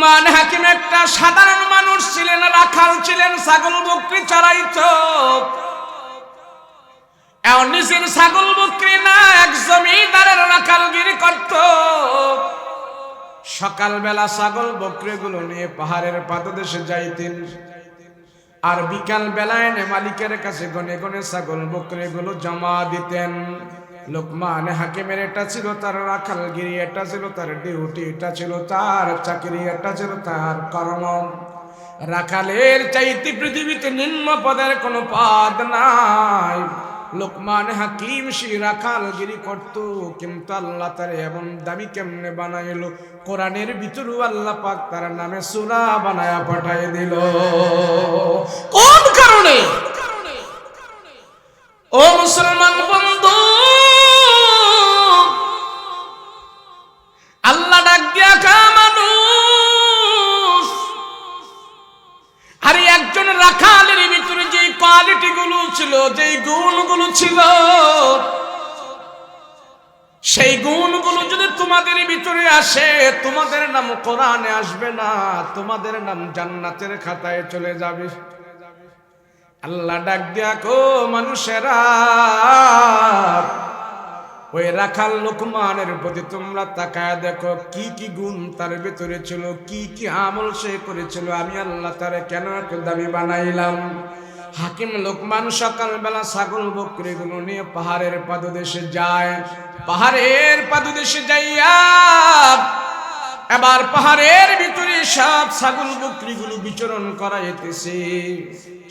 লুকমান হাকিম একটা সাধারণ মানুষ ছিলেন, রাখাল ছিলেন, ছাগল বকরি চড়াইতো। এও নিজের ছাগল বকরি না, এক জমিদারের রাখালগিরি করত। সকালবেলা ছাগল বকরিগুলো নিয়ে পাহাড়ের পাদদেশে যাইতেন, আর বিকাল বেলায় মালিকের কাছে গনে গনে ছাগল বকরিগুলো জমা দিতেন। লোকমান হাকিমের এটা ছিল তার রাখালগিরি, এটা ছিল তার ডিউটি, এটা ছিল তার চাকরি, এটা ছিল তার কর্ম। রাখালের চাইতে পৃথিবীতে নিম্ন পদের কোনো পদ নাই। লোকমান হাকিম সেই রাখালগিরি করত, কিন্তু আল্লাহ তার এমন দামি কেমনে বানাইলো, কোরআনের ভিতরু আল্লাহ পাক তার নামে সূরা বানায়া পাঠাই দিল। কোন কারণে? ও মুসলমান বন্ধু, আল্লাহ ডাক দিয়া কা মানুষ, আর একজন রাখালের ভিতরে যে কোয়ালিটি গুলো ছিল, যে গুণগুলো ছিল, সেই গুণগুলো যদি তোমাদের ভিতরে আসে, তোমাদের নাম কোরআনে আসবে না, তোমাদের নাম জান্নাতের খাতায় চলে যাবে। আল্লাহ ডাক দিয়া কো মানুষেরা, ওই রাখাল লোকমানের প্রতি তোমরা তাকায় দেখো কি কি গুণ তার ভিতরে ছিল, কি কি আমল সে করেছিল, আমি আল্লাহ তারে কেন এত দামি বানাইলাম। হাকিম লোকমান সকালবেলা ছাগল বকরিগুলো নিয়ে পাহাড়ের পাদদেশে যায়। পাহাড়ের পাদদেশে যাইয়া এবার পাহাড়ের ভিতরে সব ছাগল বকরিগুলো বিচরণ করাইতেছে।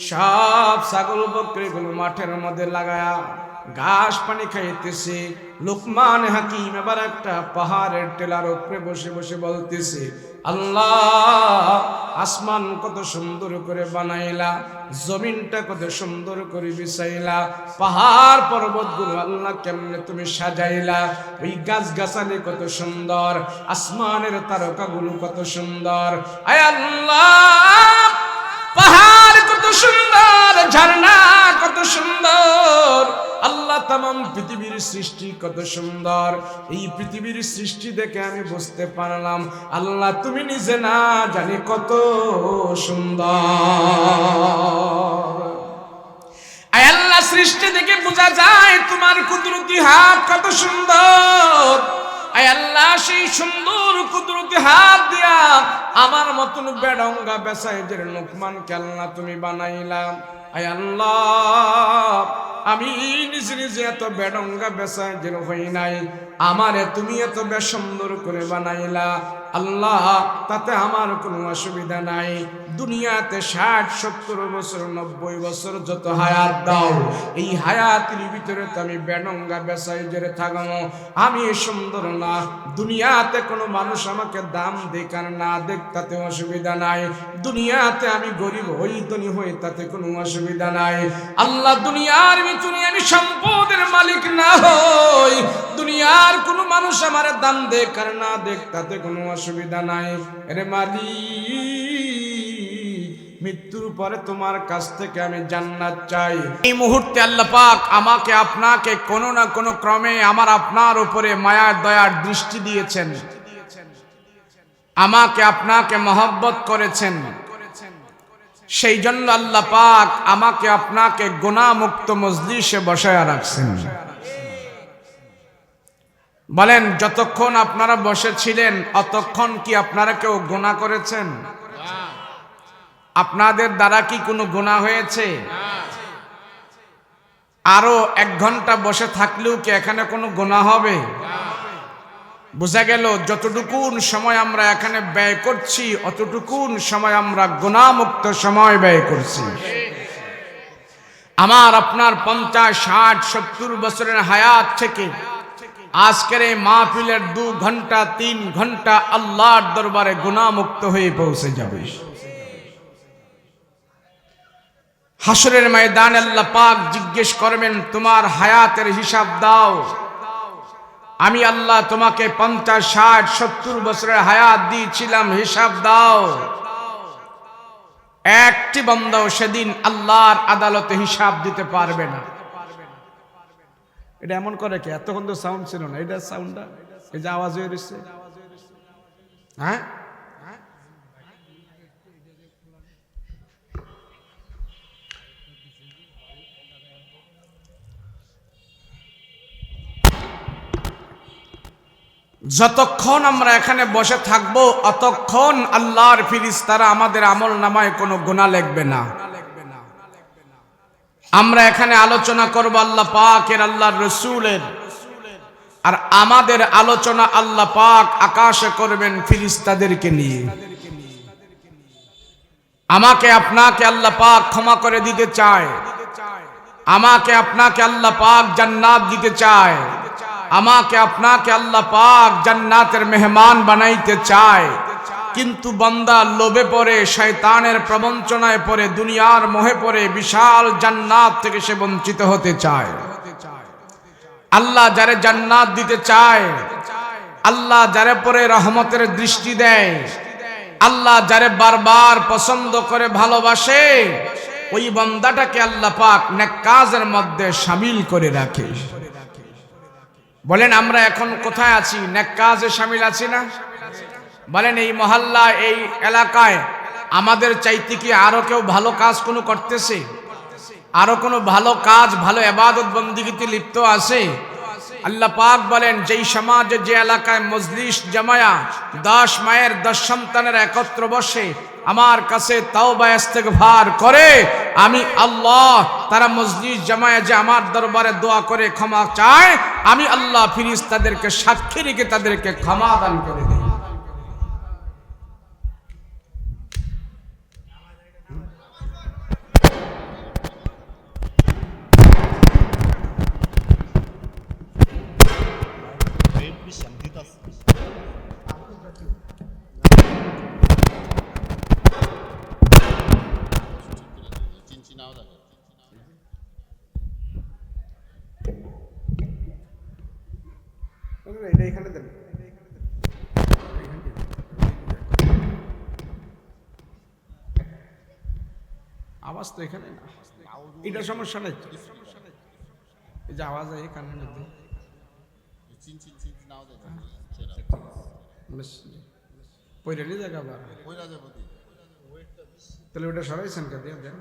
সব ছাগল বকরিগুলো মাঠের মধ্যে লাগায়া ঘাস পানি খাইতেছে। লোকমান হাকিম এবার একটা পাহাড়ের টেলার উপরে বসে বসে বলতেছে, আল্লাহ, আসমান কত সুন্দর করে বানাইলা, জমিনটা কত সুন্দর করে বিছাইলা, পাহাড় পর্বতগুলো আল্লাহ কেমনে তুমি সাজাইলা, ওই গাছ গাছালি কত সুন্দর, আসমানের তারকাগুলো কত সুন্দর। আয় আল্লাহ, পাহাড় কত সুন্দর, ঝর্ণা কত সুন্দর, আল্লাহ তামাম পৃথিবীর সৃষ্টি কত সুন্দর। এই পৃথিবীর সৃষ্টি দেখে আমি বুঝতে পারলাম আল্লাহ তুমি নিজে না জানি কত সুন্দর। আয় আল্লাহ, সৃষ্টি দেখে বোঝা যায় তোমার কুদরতি হাত কত সুন্দর। আয় আল্লাহ, সেই সুন্দর কুদরতি হাত দিয়া আমার মতন বেডঙ্গা বেসাইদের লোকমানকে আল্লাহ তুমি বানাইলাম। আয় আল্লাহ, আমি নিজে নিজে এত বেডঙ্গা বেসাইদের হই নাই, আমারে তুমি এত বেসুন্দর করে বানাইলা। আল্লাহ, তাতে আমার কোনো অসুবিধা নাই। দুনিয়াতে 60-70 বছর 90 বছর যত হায়াত দাও, এই হায়াতের ভিতরে তো আমি বেডঙ্গা বেসাইদের থাকবো। আমি সুন্দর না, দুনিয়াতে কোনো মানুষ আমাকে দাম দেখ আর না দেখ তাতে অসুবিধা নাই। দুনিয়াতে আমি গরিব হই ধনী হই তাতে কোনো অসুবিধা নাই। আল্লাহ, দুনিয়ার ভিতরে আমি সম্পদের মালিক না হই, দুনিয়ার কোনো মানুষ আমার দাম দেখ আর না দেখ তাতে কোনো অসুবিধা নাই। আরে মালিক, মৃত্যুর পরে তোমার কাছ থেকে আমি জান্নাত চাই। এই মুহূর্তে আল্লাহ পাক আমাকে আপনাকে কোনো না কোনো ক্রমে আমার আপনার উপরে মায়ার দয়ার দৃষ্টি দিয়েছেন, আমাকে আপনাকে মহব্বত করেছেন। সেই জন্য আল্লাহ পাক আমাকে আপনাকে গুনাহমুক্ত মজলিসে বসায়া রাখছেন। বলেন, যতক্ষণ আপনারা বসেছিলেন অতক্ষণ কি আপনারা কেউ গুনাহ করেছেন? আপনাদের দ্বারা কি কোনো গুনাহ হয়েছে? আরো 1 ঘন্টা বসে থাকলেও কি এখানে কোনো গুনাহ হবে? বোঝা গেল যতটুকুন সময় আমরা এখানে ব্যয় করছি অতটুকুন সময় আমরা গুনাহমুক্ত সময় ব্যয় করছি। আমার আপনার 50, 60, 70 বছরের হায়াত থেকে আজকের এই মাহফিলের 2 ঘন্টা 3 ঘন্টা আল্লাহর দরবারে গুনাহমুক্ত হয়ে পৌঁছে যাবে। হাসরের ময়দানে আল্লাহ পাক জিজ্ঞেস করবেন, তোমার হায়াতের হিসাব দাও। আমি আল্লাহ তোমাকে 50, 60, 70 বছরের হায়াত দিয়েছিলাম, হিসাব দাও। একটি বান্দাও সেদিন আল্লাহর আদালতে হিসাব দিতে পারবে না। এটা এমন করে কি? এতক্ষণ তো সাউন্ড ছিল না, এটা সাউন্ডটা এই যে আওয়াজ হয়ে রয়েছে, হ্যাঁ যতক্ষণ আমরা এখানে বসে থাকব অতক্ষণ আল্লাহর ফেরেশতারা আমাদের আমল নামায় কোনো গুনাহ লিখবে না। আমরা এখানে আলোচনা করব আল্লাহ পাকের, আল্লাহর রাসূলের, আর আমাদের আলোচনা আল্লাহ পাক আকাশে করবেন ফেরেশতাদেরকে নিয়ে। আমাকে আপনাকে আল্লাহ পাক ক্ষমা করে দিতে চায়, আমাকে আপনাকে আল্লাহ পাক জান্নাত দিতে চায়, আমাকে আপনাকে আল্লাহ পাক জান্নাতের মেহমান বানাইতে চায়। কিন্তু বান্দা লোভে পড়ে, শয়তানের প্রবঞ্চনায় পড়ে, দুনিয়ার মোহে পড়ে বিশাল জান্নাত থেকে সে বঞ্চিত হতে চায়। আল্লাহ যারে জান্নাত দিতে চায়, আল্লাহ যারে পরে রহমতের দৃষ্টি দেয়, আল্লাহ যারে বারবার পছন্দ করে ভালোবাসে, ওই বান্দাটাকে আল্লাহ পাক নেক কাজের মধ্যে শামিল করে রাখে। বলেন আমরা এখন কোথায় আছি? নেক কাজে শামিল আছি না? বলেন এই মহল্লা, এই এলাকায় আমাদের চাইতে কি আরো কেউ ভালো কাজ কোনো করতেছে? আরো কোনো ভালো কাজ, ভালো ইবাদত বন্দেগীতে লিপ্ত আছে? আল্লাহ পাক বলেন, যেই সমাজে, যে এলাকায় মজলিস জমায়া 10 মায়ের 10 সন্তানের একত্র বসে আমার কাছে তাওবা ইস্তেগফার করে, আমি আল্লাহ, তারা মজলিস জমায়া যে আমার দরবারে দোয়া করে ক্ষমা চায়, আমি আল্লাহ ফেরেশতাদেরকে সাক্ষী রেখে তাদেরকে ক্ষমা দান করে দিই। আওয়াজ তো এখানে না, এটা সমস্যা নাই, এই যে আওয়াজ হয় কানের মধ্যে, পয়রানি জায়গা বা তাহলে ওটা সরাইছেন কে দিয়ে দেন,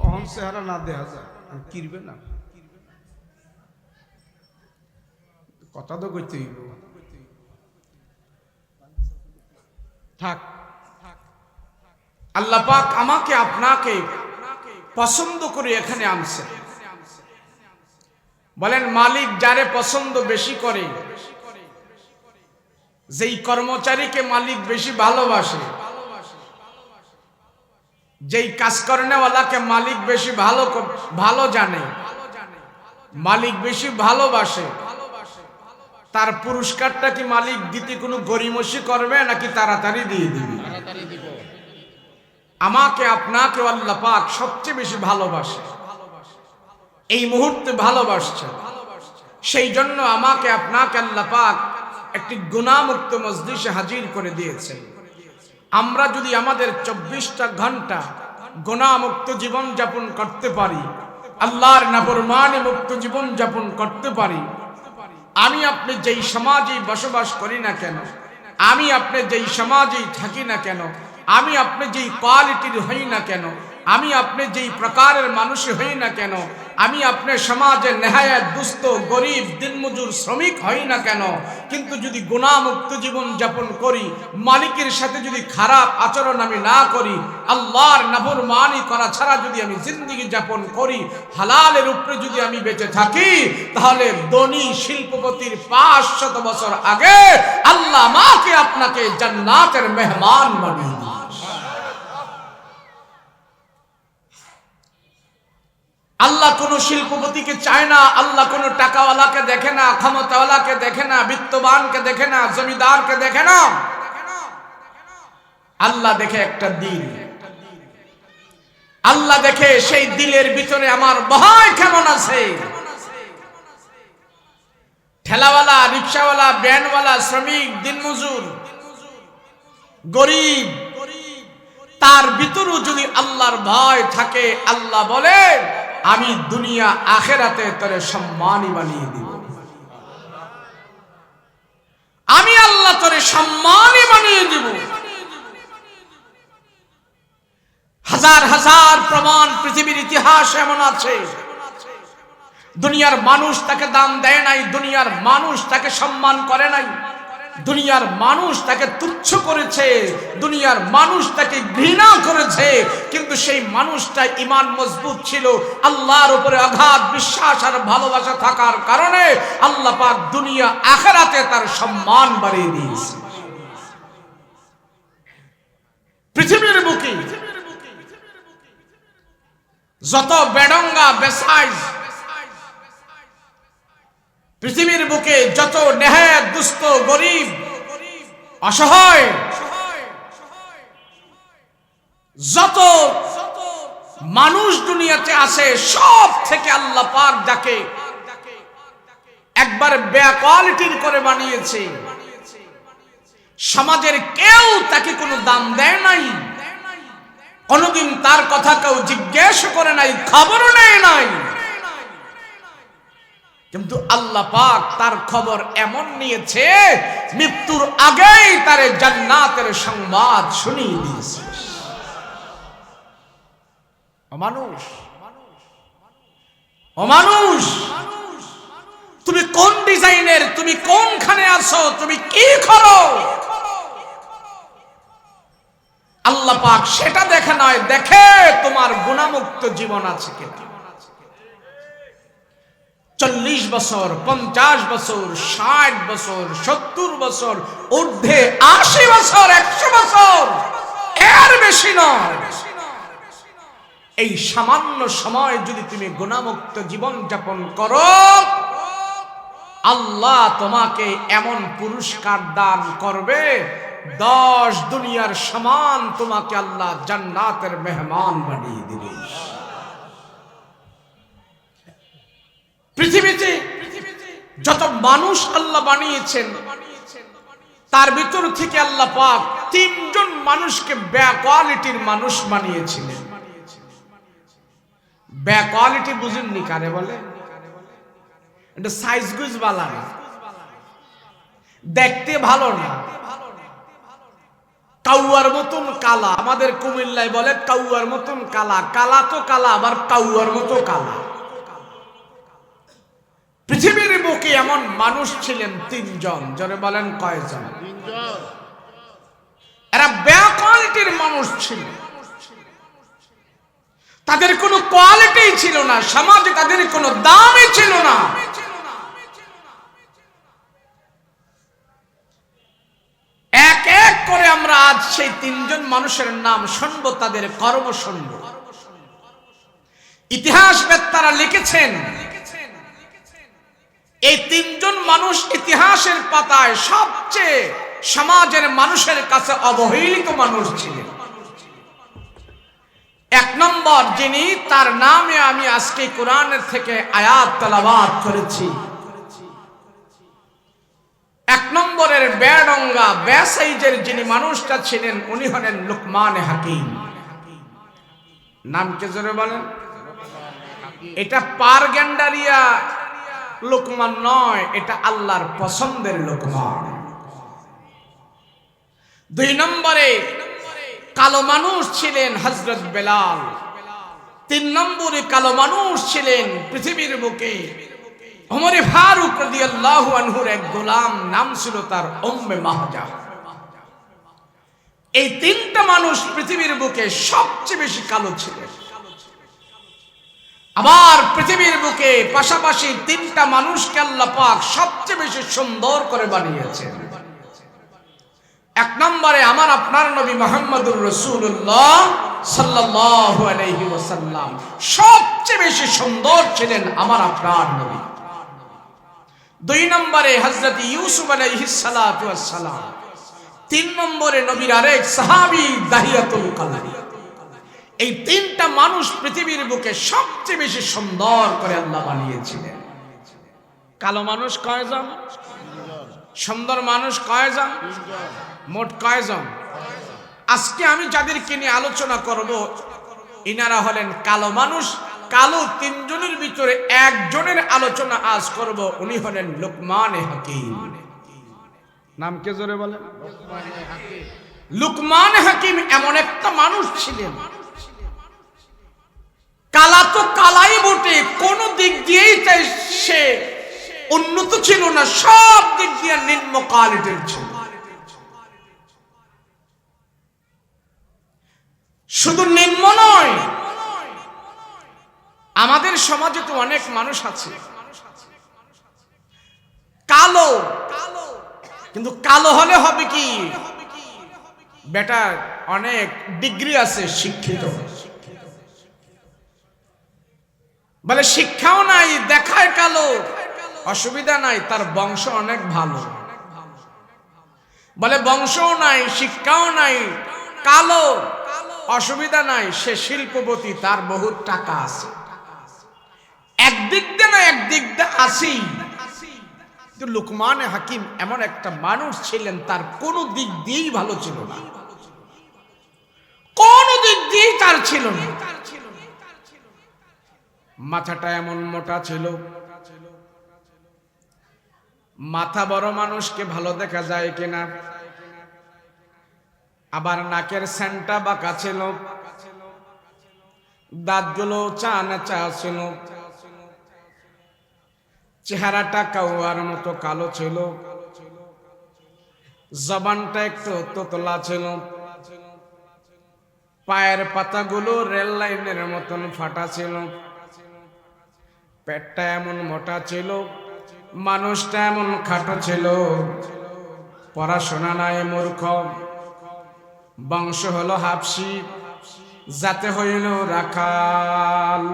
অহম চেহারা না দেখা যায়, কিরবে না, কথা তো কইতে হইব। থাক, আল্লাহ পাক আমাকে আপনাকে পছন্দ করে এখানে আনছে। বলেন মালিক যারে পছন্দ বেশি করে, যেই কর্মচারীকে মালিক বেশি ভালোবাসে, যেই কাজ করেনেওয়ালাকে মালিক বেশি ভালো জানে, মালিক বেশি ভালোবাসে, তার পুরস্কারটা কি মালিক দিতে কোনো গরিমসি করবে নাকি তাড়াতাড়ি দিয়ে দিবে? আমাকে আপনাকে আল্লাহ পাক সবচেয়ে বেশি ভালোবাসে, এই মুহূর্তে ভালোবাসছে। সেই জন্য আমাকে আপনাকে আল্লাহ পাক একটি গুনাহমুক্ত মজলিসে হাজির করে দিয়েছেন। আমরা যদি আমাদের 24টা ঘন্টা গুনাহমুক্ত জীবন যাপন করতে পারি, আল্লাহর নাফরমানি মুক্ত জীবন যাপন করতে পারি, আমি আপনি যেই সমাজেই বসবাস করি না কেন, আমি আপনি যেই সমাজেই থাকি না কেন, আমি আপনি যেই কোয়ালিটির হই না কেন, আমি আপনি যেই প্রকারের মানুষ হই না কেন, আমি আপনি সমাজে নেহায়াত দুস্থ, গরিব, দিনমজুর, শ্রমিক হই না কেন, কিন্তু যদি গুনাহমুক্ত জীবন যাপন করি, মালিকের সাথে যদি খারাপ আচরণ আমি না করি, আল্লাহর নাফরমানি করা ছাড়া যদি আমি জিন্দেগি যাপন করি, হালালের উপরে যদি আমি বেঁচে থাকি, তাহলে ধনী শিল্পপতির 500 বছর আগে আল্লাহ আমাকে আপনাকে জান্নাতের মেহমান বানিয়ে দিবেন। আল্লাহ কোন শিল্পপতিকে চায় না, আল্লাহ কোন টাকাওয়ালাকে দেখে না, ক্ষমতাওয়ালাকে দেখে না, বিত্তবানকে দেখে না, জমিদারকে দেখে না, আল্লাহ দেখে একটা দিল। আল্লাহ দেখে সেই দিলের ভিতরে আমার ভয় কেমন আছে। ঠেলাওয়ালা, রিকশাওয়ালা, ভ্যানওয়ালা, শ্রমিক, দিনমজুর, গরিব, তার ভিতরেও যদি আল্লাহর ভয় থাকে, আল্লাহ বলে আমি দুনিয়া আখেরাতে তোরে সম্মানী বানিয়ে দিব। আমি আল্লাহ তোরে সম্মানী বানিয়ে দিব। হাজার হাজার প্রমাণ পৃথিবীর ইতিহাস এমন আছে দুনিয়ার মানুষ তাকে দাম দেয় নাই, দুনিয়ার মানুষ তাকে সম্মান করে নাই, দুনিয়ার মানুষ তাকে তুচ্ছ করেছে, দুনিয়ার মানুষ তাকে ঘৃণা করেছে, কিন্তু সেই মানুষটা ঈমান মজবুত ছিল, আল্লাহর উপরে অগাধ বিশ্বাস আর ভালোবাসা থাকার কারণে আল্লাহ পাক দুনিয়া আখিরাতে তার সম্মান বাড়িয়ে দিয়েছে। পৃথিবীর বুকে যত বেডঙ্গা বেসাইজ, পৃথিবীর বুকে যত নেহায়েত দুস্থ গরিব অসহায়, যত মানুষ দুনিয়াতে আছে, সব থেকে আল্লাহ পাক যাকে একবার বেকোয়ালিটির করে বানিয়েছে, সমাজের কেউ তাকে কোনো দাম দেয় নাই, কোনদিন তার কথা কেউ জিজ্ঞেস করে নাই, খবরও নেয় নাই, কিন্তু আল্লাহ পাক তার খবর এমন নিয়েছে মৃত্যুর আগেই তার জান্নাতের সংবাদ শুনিয়ে দিয়েছে। মানুষ, তুমি কোন ডিজাইনের, তুমি কোনখানে আছো, তুমি কি করো, আল্লাহ পাক সেটা দেখে নয়, দেখে তোমার গুনাহমুক্ত জীবন আছে কিনা। 40 বছর, 50 বছর, 60 বছর, 70 বছর, ঊর্ধ্বে 80 বছর, 100 বছর, এর বেশি নয়, এই সামান্য সময় যদি তুমি গুনাহমুক্ত জীবন যাপন করো, আল্লাহ তোমাকে এমন পুরস্কার দান করবে, 10 দুনিয়ার সমান তোমাকে আল্লাহ জান্নাতের মেহমান বানিয়ে দিবে। পৃথিবীতে যত মানুষ আল্লাহ বানিয়েছেন, তার ভিতর থেকে আল্লাহ পাক 3 জন মানুষকে বেকোয়ালিটির মানুষ বানিয়েছিলেন। বেকোয়ালিটি বুঝেননি কারে বলে? এটা সাইজ গুজ বালা না, দেখতে ভালো না, কাউয়ার মতন কালা, আমাদের কুমিল্লায় বলে কাউয়ার মতন কালা, কালা তো কালা, আবার কাউয়ার মতো কালা। পৃথিবীর বুকে এমন মানুষ ছিলেন 3 জন, যারা বলেন কয়জন? 3 জন। এরা বেকোয়ালিটির মানুষ ছিল, তাদের কোনো কোয়ালিটি ছিল না, সমাজে তাদের কোনো দামই ছিল না। এক এক করে আমরা আজ সেই 3 জন মানুষের নাম শুনবো, তাদের কর্ম শুনবো। ইতিহাসবেত্তারা লিখেছেন এই 3 জন মানুষ ইতিহাসের পাতায় সবচেয়ে সমাজের মানুষের কাছে অবহেলিত মানুষ ছিলেন। 1 নম্বর যিনি, তার নামে আমি আজকে কোরআনের থেকে আয়াত তেলাওয়াত করেছি, 1 নম্বরের বেডঙ্গা বেসাইজের যিনি মানুষটা ছিলেন, উনি হলেন লুকমান হাকিম। নাম কে জোরে বলেন? এটা পারগেন্ডারিয়া লোকমান নয়, এটা আল্লাহর পছন্দের লোকমান। 2 নম্বরে কালো মানুষ ছিলেন হযরত বেলাল। 3 নম্বরে কালো মানুষ ছিলেন পৃথিবীর বুকে ওমর ফারুক রাদিয়াল্লাহু আনহুর এক গোলাম, নাম ছিল তার উম্মে মাহজা। এই 3টা মানুষ পৃথিবীর বুকে সবচেয়ে বেশি কালো ছিলেন। আবার পৃথিবীর বুকে পাশাপাশি 3টা মানুষকে আল্লাহ পাক সবচেয়ে বেশি সুন্দর করে বানিয়েছেন। 1 নম্বরে আমার আপনার নবী মুহাম্মদুর রাসূলুল্লাহ সাল্লাল্লাহু আলাইহি ওয়াসাল্লাম, সবচেয়ে বেশি সুন্দর ছিলেন আমার আপনার নবী। 2 নম্বরে হযরত ইউসুফ আলাইহিস সালাতু ওয়াস সালাম। 3 নম্বরে নবীর আরেক সাহাবী দাহিয়াতুল কালবি। এই 3টা মানুষ পৃথিবীর বুকে সবচেয়ে বেশি সুন্দর করে আল্লাহ বানিয়েছিলেন। কালো মানুষ কয়জন? সুন্দর মানুষ কয়জন? মোট কয়জন? আজকে আমি যাদেরকে নিয়ে আলোচনা করব, ইনারা হলেন কালো মানুষ। কালো 3 জনের ভিতরে 1 জনের আলোচনা আজ করব, উনি হলেন লুকমান হাকিম। নাম কে জোরে বলেন? লুকমান হাকিম এমন একটা মানুষ ছিলেন, কালা তো কালাই বটে, কোন দিক দিয়েই তাই সে উন্নত ছিল না, সব দিক দিয়ে নিম্ন কোয়ালিটির ছিল। শুধু নিম্ন নয়, আমাদের সমাজে তো অনেক মানুষ আছে কালো, কিন্তু কালো হলে হবে কি, বেটা অনেক ডিগ্রি আছে, শিক্ষিত, বলে শিক্ষাও নাই, দেখায় কালো, অসুবিধা নাই, তার বংশ অনেক ভালো। বলে বংশও নাই, শিক্ষাও নাই, কালো, অসুবিধা নাই, সে শিল্পপতি, তার বহুত টাকা আছে। একদিক দিয়ে না একদিক দিয়ে আসি। লুকমান হাকিম এমন একটা মানুষ ছিলেন, তার কোন দিক দিয়েই ভালো ছিল না, কোন দিক দিয়েই তার ছিল না। মাথাটা এমন মোটা ছিল, মাথা বড় মানুষকে ভালো দেখা যায় কিনা, আবার নাকের সেন্টা বাঁকা ছিল, দাঁতগুলো চানাচা ছিল, চেহারাটা কাউয়ার মতো কালো ছিল, জবানটা একটু তোতলা ছিল, পায়ের পাতাগুলো রেল লাইনের মতন ফাটা ছিল, পেটটা এমন মোটা ছিল, মানুষটা এমন খাটো ছিল, পড়াশোনা নাই, মূর্খ, বংশ হলো হাবশি, জাতে হইল রাখাল।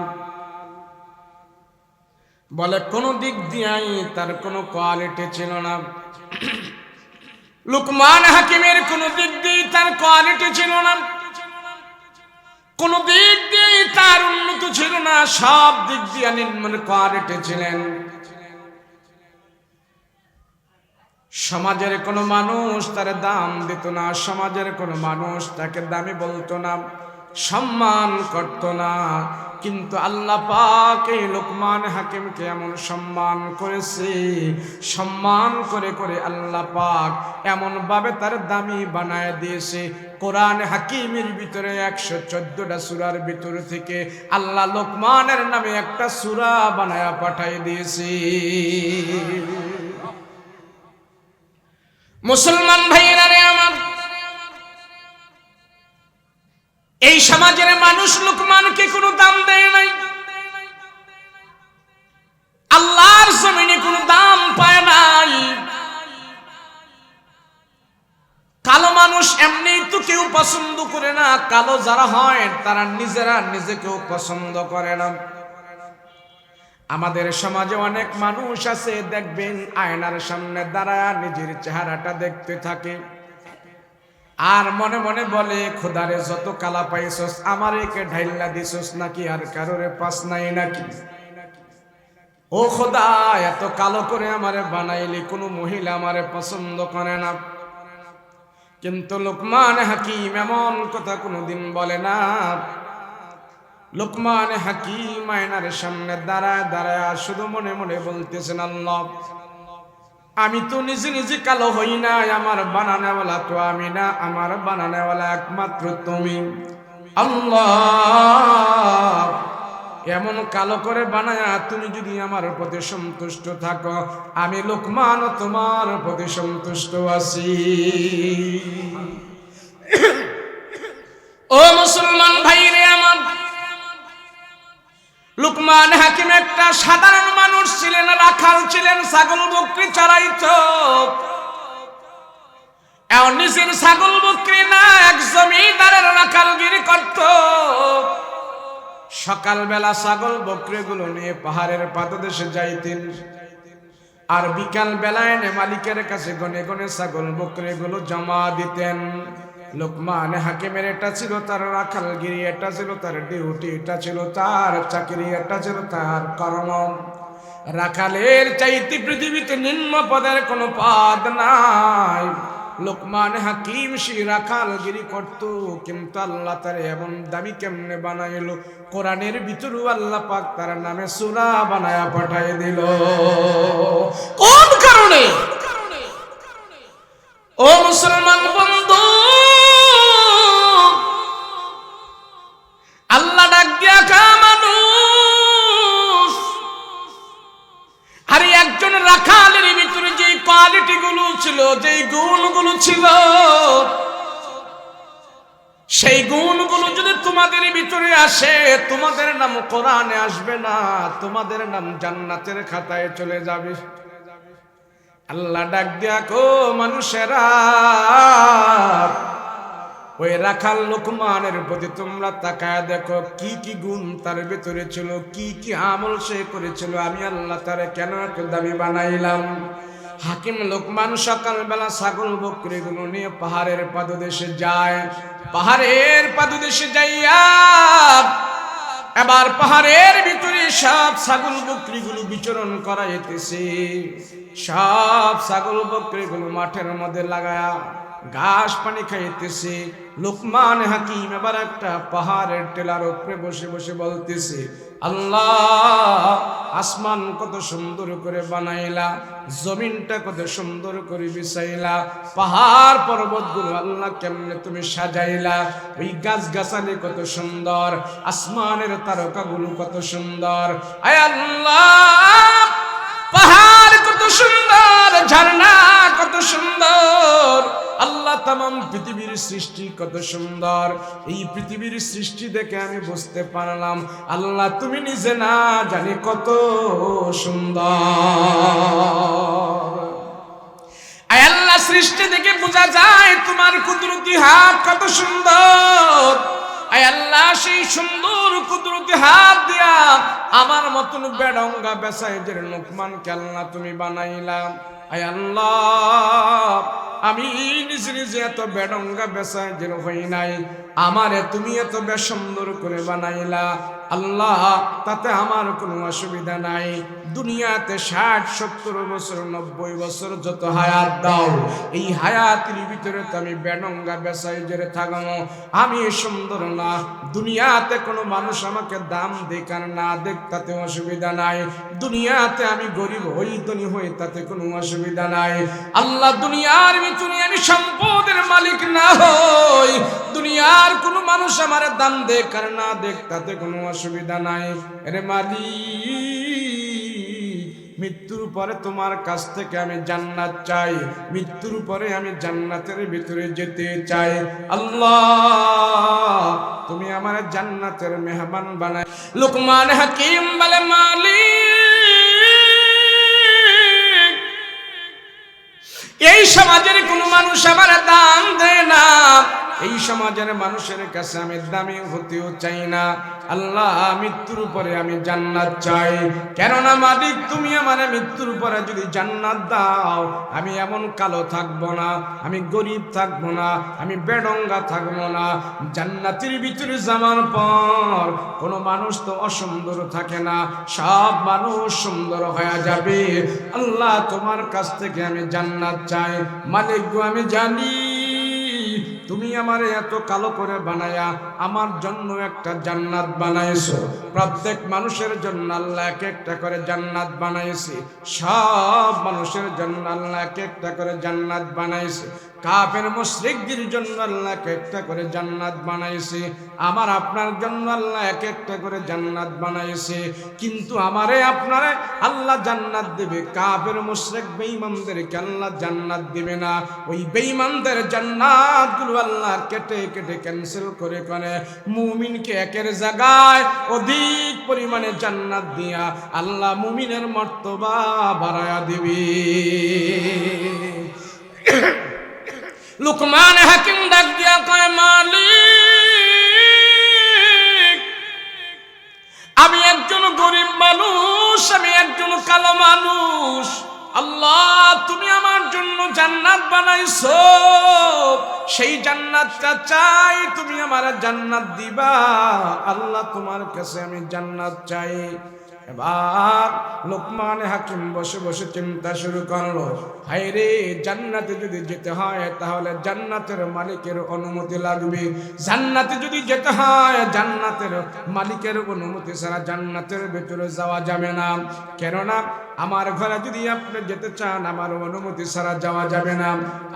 বলে কোন দিক দিয়াই তার কোনো কোয়ালিটি ছিল না। লুকমান হাকিমের কোন দিক দিয়ে তার কোয়ালিটি ছিল না, কোন দিক দিয়ে তার উন্নত ছিল না, সব দিক দিয়ে নিম্ন কোয়ালিটি ছিলেন। সমাজের কোন মানুষ তার দাম দিত না, সমাজের কোন মানুষ তাকে দামি বলতো না, সম্মান করত না। কিন্তু আল্লাহ পাক এই লুকমান হাকিমকে এমন সম্মান করেছে, সম্মান করে করে আল্লাহ পাক এমন ভাবে তার দামি বানায় দিয়েছে। কোরআন হাকিমের ভিতরে 114টা সূরার ভিতর থেকে আল্লাহ লুকমানের নামে একটা সূরা বানায়া পাঠিয়ে দিয়েছে। মুসলমান ভাইয়েরা রে আমার, এই সমাজের মানুষ লুকমানকে কোনো দাম দেয় নাই, আল্লাহর জমিনে কোনো দাম পায় নাই। কালো মানুষ এমনি তো কেউ পছন্দ করে না, কালো যারা হয় তারা নিজেরা নিজেকেও পছন্দ করে না। আমাদের সমাজে অনেক মানুষ আছে, দেখবেন আয়নার সামনে দাঁড়ায় নিজের চেহারাটা দেখতে থাকে, আর মনে মনে বলে খোদারে যত কালা পাইছস আমার একে ঢাইল্লা দিছস নাকি, আর কারোরে পাস নাই নাকি, ও খোদা এত কালো করে আমারে বানাইলি, কোনো মহিলা আমারে পছন্দ করে না। কিন্তু লুকমান হাকিম এমন কথা কোনোদিন বলে না। লুকমান হাকিম আয়নার সামনে দাঁড়ায় দাঁড়ায় শুধু মনে মনে বলতেছেন, আল্লাহ আমি তো নিজে নিজে কালো হই না, আমার বানানেওয়ালা তো আমি না, আমার বানানেওয়ালা একমাত্র তুমি। আল্লাহ এমন কালো করে বানায়া তুমি যদি আমার প্রতি সন্তুষ্ট থাকো, আমি লুকমান তোমার প্রতি সন্তুষ্ট আছি। ও মুসলমান ভাইরে আমার, লুকমান হাকিম একটা সাধারণ মানুষ ছিলেন, রাখাল ছিলেন, ছাগল বকরি চড়াইতো। এমন নিজের ছাগল বকরি না, এক জমিদারের রাখালগিরি করত। সকালবেলা ছাগল বকরিগুলো নিয়ে পাহাড়ের পাদদেশে যাইতেন, আর বিকাল বেলায় এনে মালিকের কাছে গনে গনে ছাগল বকরিগুলো জমা দিতেন। লুকমান হাকিমের এটা ছিল তার রাখালগিরি, এটা ছিল তার ডিউটি, এটা ছিল তার চাকরি, এটা ছিল তার কর্ম। রাখালের চাইতে পৃথিবীতে নিম্ন পদের কোনো পদ নাই। লুকমান হাকিম সে রাখালগিরি করত, কিন্তু আল্লাহ তার এমন দামি কেমনে বানাইলো, কোরআনের ভিতরে আল্লাহ পাক তার নামে সূরা বানায়া পাঠিয়ে দিল। কোন কারণে? ও মুসলমান বন্ধু, আল্লাহ ডাক দিয়া কা মানুষ গুলো ছিল, যেই গুণগুলো ছিল, সেই গুণগুলো যদি তোমাদের ভিতরে আসে, তোমাদের নাম কোরআনে আসবে না, তোমাদের নাম জান্নাতের খাতায় চলে যাবে। আল্লাহ ডাক দিয়া কো মানুষেরা, ওই রাখাল লোকমানের প্রতি তোমরা তাকায় দেখো কি কি গুণ তার ভিতরে ছিল, কি কি আমল সে করেছিল। আমি আল্লাহ তারে কেন এত দামি বানাইলাম। হাকিম লোকমান সকালবেলা ছাগল বকরিগুলো নিয়ে পাহাড়ের পাদদেশে যায়। পাহাড়ের পাদদেশে যাইয়া এবার পাহাড়ের ভিতরে সব ছাগল বকরিগুলো বিচরণ করাইতেছে। সব ছাগল বকরিগুলো মাঠের মধ্যে লাগায়া ঘাস পানি খাইতেছে। লোকমান হাকিম এবার একটা পাহাড়ের টেলার উপরে বসে বসে বলতেছে, আল্লাহ, আসমান কত সুন্দর করে বানাইলা, জমিনটা কত সুন্দর করে বিছাইলা, পাহাড় পর্বতগুলো আল্লাহ কেমনে তুমি সাজাইলা, ওই গাছ গাছালি কত সুন্দর, আসমানের তারকাগুলো কত সুন্দর। আয় আল্লাহ, পাহাড় কত সুন্দর, ঝর্ণা কত সুন্দর, আল্লাহ তামাম পৃথিবীর সৃষ্টি কত সুন্দর। এই পৃথিবীর সৃষ্টি দেখে আমি বুঝতে পারলাম আল্লাহ তুমি নিজে না জানি কত সুন্দর। আয় আল্লাহ, সৃষ্টি দেখে বোঝা যায় তোমার কুদরতি হাত কত সুন্দর। আয় আল্লাহ, সেই সুন্দর কুদরতি হাত দিয়া আমার মতন বেডঙ্গা বেসাইজের লোকমানকে আল্লাহ তুমি বানাইলাম। আয় আল্লাহ, আমি নিজে নিজে এত বেডঙ্গা বেসাইজের হই নাই, আমারে তুমি এত সুন্দর করে বানাইলা। আল্লাহ, তাতে আমার কোনো অসুবিধা নাই। দুনিয়াতে 60-70 বছর 90 বছর যত হায়াত দাও, এই হায়াতের ভিতরে তো আমি বেডঙ্গা বেসাইজের থাকবো। আমি সুন্দর না, দুনিয়াতে কোনো মানুষ আমাকে দাম দেখ আর না দেখ তাতে অসুবিধা নাই। দুনিয়াতে আমি গরিব হই ধনী হই তাতে কোনো অসুবিধা নাই। আল্লাহ, দুনিয়ার ভিতরে আমি সম্পদের মালিক না হই, দুনিয়ার কোনো মানুষ আমার দাম দেখ আর না দেখ তাতে কোনো অসুবিধা নাই। আরে মালিক, মৃত্যুর পরে তোমার কাছ থেকে আমি জান্নাত চাই, মৃত্যুর পরে আমি জান্নাতের ভিতরে যেতে চাই। আল্লাহ, তুমি আমার জান্নাতের মেহমান বানাই। লোকমান হাকিম বলে, মালিক, এই সমাজের কোনো মানুষ আমার দাম দেয় না, এই সমাজের মানুষের কাছে আমি দামি হতেও চাই না। আল্লাহ, মৃত্যুর পরে আমি জান্নাত চাই। কেননা মালিক, তুমি আমার মৃত্যুর পরে যদি জান্নাত দাও, আমি এমন কালো থাকবো না, আমি গরিব থাকবো না, আমি বেডঙ্গা থাকবো না। জান্নাতের ভিতরে যাওয়ার পর কোনো মানুষ তো অসুন্দর থাকে না, সব মানুষ সুন্দর হয়ে যাবে। আল্লাহ, তোমার কাছ থেকে আমি জান্নাত চাই। মালিক গো, আমি জানি তুমি আমারে এত কালো করে বানায়া আমার জন্য একটা জান্নাত বানাইছো। প্রত্যেক মানুষের জন্য আল্লাহ এক একটা করে জান্নাত বানাইছে, সব মানুষের জন্য আল্লাহ এক একটা করে জান্নাত বানাইছে। কাফের মুশরিকদের জন্য আল্লাহ এক একটা করে জান্নাত বানাইছে, আমার আপনার জন্য আল্লাহ এক একটা করে জান্নাত বানাইছে। কিন্তু আমারে আপনারে আল্লাহ জান্নাত দেবে, কাফের মুশরিক বেঈমানদেরকে আল্লাহ জান্নাত দিবে না। ওই বেঈমানদের জান্নাতগুলো আল্লাহ কেটে কেটে ক্যান্সেল করে করে মুমিনকে একের জায়গায় অধিক পরিমাণে জান্নাত দিয়া আল্লাহ মুমিনের মর্তবা বাড়ায়া দিবে। লোকমান হাকিম ডাক দিয়া কয়, মালিক, আমি একজন গরিব মানুষ, আমি একজন কালো মানুষ। আল্লাহ, তুমি আমার জন্য জান্নাত বানাইছো, সেই জান্নাতটা চাই, তুমি আমার জান্নাত দিবা। আল্লাহ, তোমার কাছে আমি জান্নাত চাই। এবার লোকমান হাকিম বসে বসে চিন্তা শুরু করলো, হায় রে, জান্নাতে যদি যেতে হয় তাহলে জান্নাতের মালিকের অনুমতি লাগবে। জান্নাতে যদি যেতে হয় জান্নাতের মালিকের অনুমতি ছাড়া জান্নাতের ভেতরে যাওয়া যাবে না। কেননা আমার ঘরে যদি আপনি যেতে চান আমার অনুমতি ছাড়া যাওয়া যাবে না,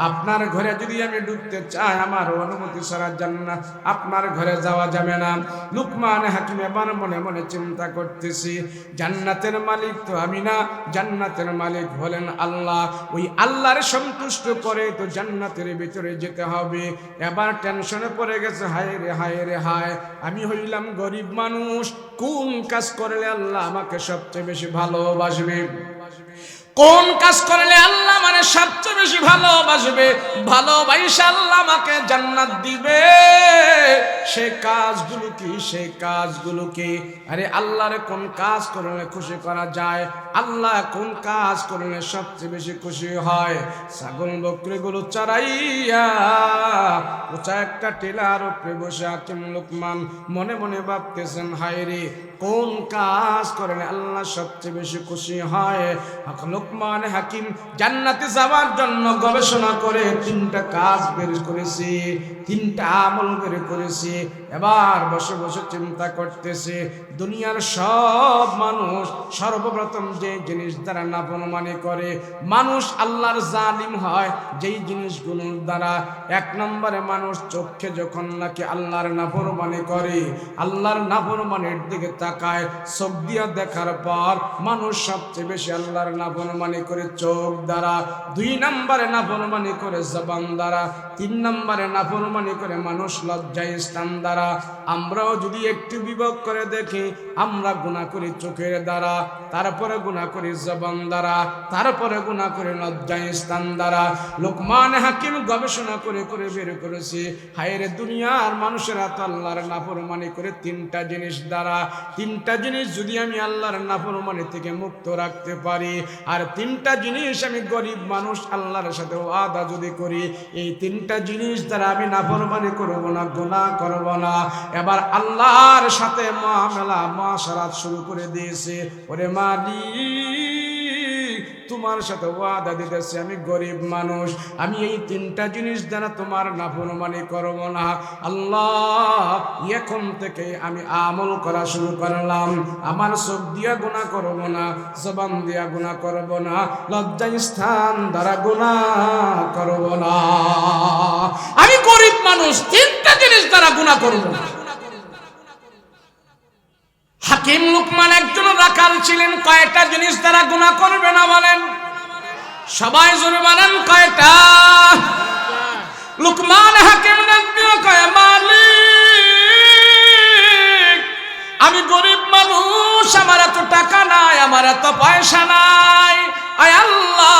আপনার ঘরে যদি আমি ঢুকতে চাই আমার অনুমতি ছাড়া জান্নাত আপনার ঘরে যাওয়া যাবে না। লুকমান হাকিম এবার মনে মনে চিন্তা করতেছি, জান্নাতের মালিক তো আমি না, জান্নাতের মালিক হলেন আল্লাহ। ওই আল্লাহর সন্তুষ্ট করে তো জান্নাতের ভিতরে যেতে হবে। এবার টেনশনে পড়ে গেছে, হায় রে হায় রে হায়, আমি হইলাম গরিব মানুষ, কোন কাজ করলে আল্লাহ আমাকে সবচেয়ে বেশি ভালোবাসবে, কোন কাজ করলে আল্লাহ মানে সবচেয়ে বেশি ভালোবাসবে, ভালোবাসা আল্লাহ আমাকে জান্নাত দিবে, সেই কাজগুলো কি, সেই কাজগুলো কি? আরে আল্লাহরে কোন কাজ করলে খুশি করা যায়, আল্লাহ কোন কাজ করলে সবচেয়ে বেশি খুশি হয়? ছাগল বকরিগুলো চড়াইয়া উঁচা একটা টিলার উপরে বসে হাকিম লুকমান মনে মনে ভাবতেছেন, হায় রে কোন কাজ করলে আল্লাহ সবচেয়ে বেশি খুশি হয়? লুকমান হাকিম জান্নাতে যাওয়ার জন্য গবেষণা করে 3টা কাজ বের করেছি, 3টা আমল বের করেছি। এবার বসে বসে চিন্তা করতেছে, দুনিয়ার সব মানুষ সর্বপ্রথম যে জিনিস দ্বারা নাফরমানি করে, মানুষ আল্লাহর জালিম হয় যেই জিনিসগুলোর দ্বারা, 1 নম্বরে মানুষ চোখে যখন নাকি আল্লাহর নাফরমানি করে, আল্লাহর নাফরমানির দিকে তাকায়, চোখ দিয়া দেখার পর মানুষ সবচেয়ে বেশি আল্লাহর নাফরমানি করে চোখ দ্বারা, 2 নম্বরে নাফরমানি করে জবান দ্বারা, 3 নম্বরে নাফরমানি করে মানুষ লজ্জায় স্থান দ্বারা। আমরাও যদি একটু বিবেক করে দেখি, আমরা গুনাহ করি চোখের দ্বারা, তারপরে গুনাহ করি জবান দ্বারা, তারপরে গুনাহ করি লজ্জায় স্থান দ্বারা। লুকমান হাকিম গবেষণা করে করে বের করেছে, হায় রে দুনিয়ার মানুষেরা তো আল্লাহর নাফরমানি করে 3টা জিনিস দ্বারা। 3টা জিনিস যদি আমি আল্লাহর নাফরমানি থেকে মুক্ত রাখতে পারি, আর 3টা জিনিস আমি গরিব মানুষ আল্লাহর সাথে ওয়াদা যদি করি, এই 3টা জিনিস দ্বারা আমি নাফরমানি করব না, গুনাহ করব না। এবার আল্লাহর সাথে মুআমালা মুআশারাত শুরু করে দিয়েছে, ওরে মালিক তোমার সাথে ওয়াদা দিতেছি, আমি গরিব মানুষ, আমি এই 3টা জিনিস দ্বারা তোমার নাফরমানি করব না। আল্লাহ এখন থেকে আমি আমল করা শুরু করলাম, আমার চোখ দিয়া গুনাহ করব না, জবান দিয়া গুনাহ করব না, লজ্জায় স্থান দ্বারা গুনাহ করব না। আমি গরিব মানুষ, 3টা জিনিস দ্বারা গুনাহ করব না। হাকিম লুকমান একজন রাখাল ছিলেন, কয়টা জিনিস দ্বারা গুনাহ করবে না বলেন? সবাই জোরে বলেন কয়টা? লুকমান হাকিম ডাকতেও কয়, মালিক আমি গরিব মানুষ, আমার এত টাকা নাই, আমার এত পয়সা নাই, আয় আল্লাহ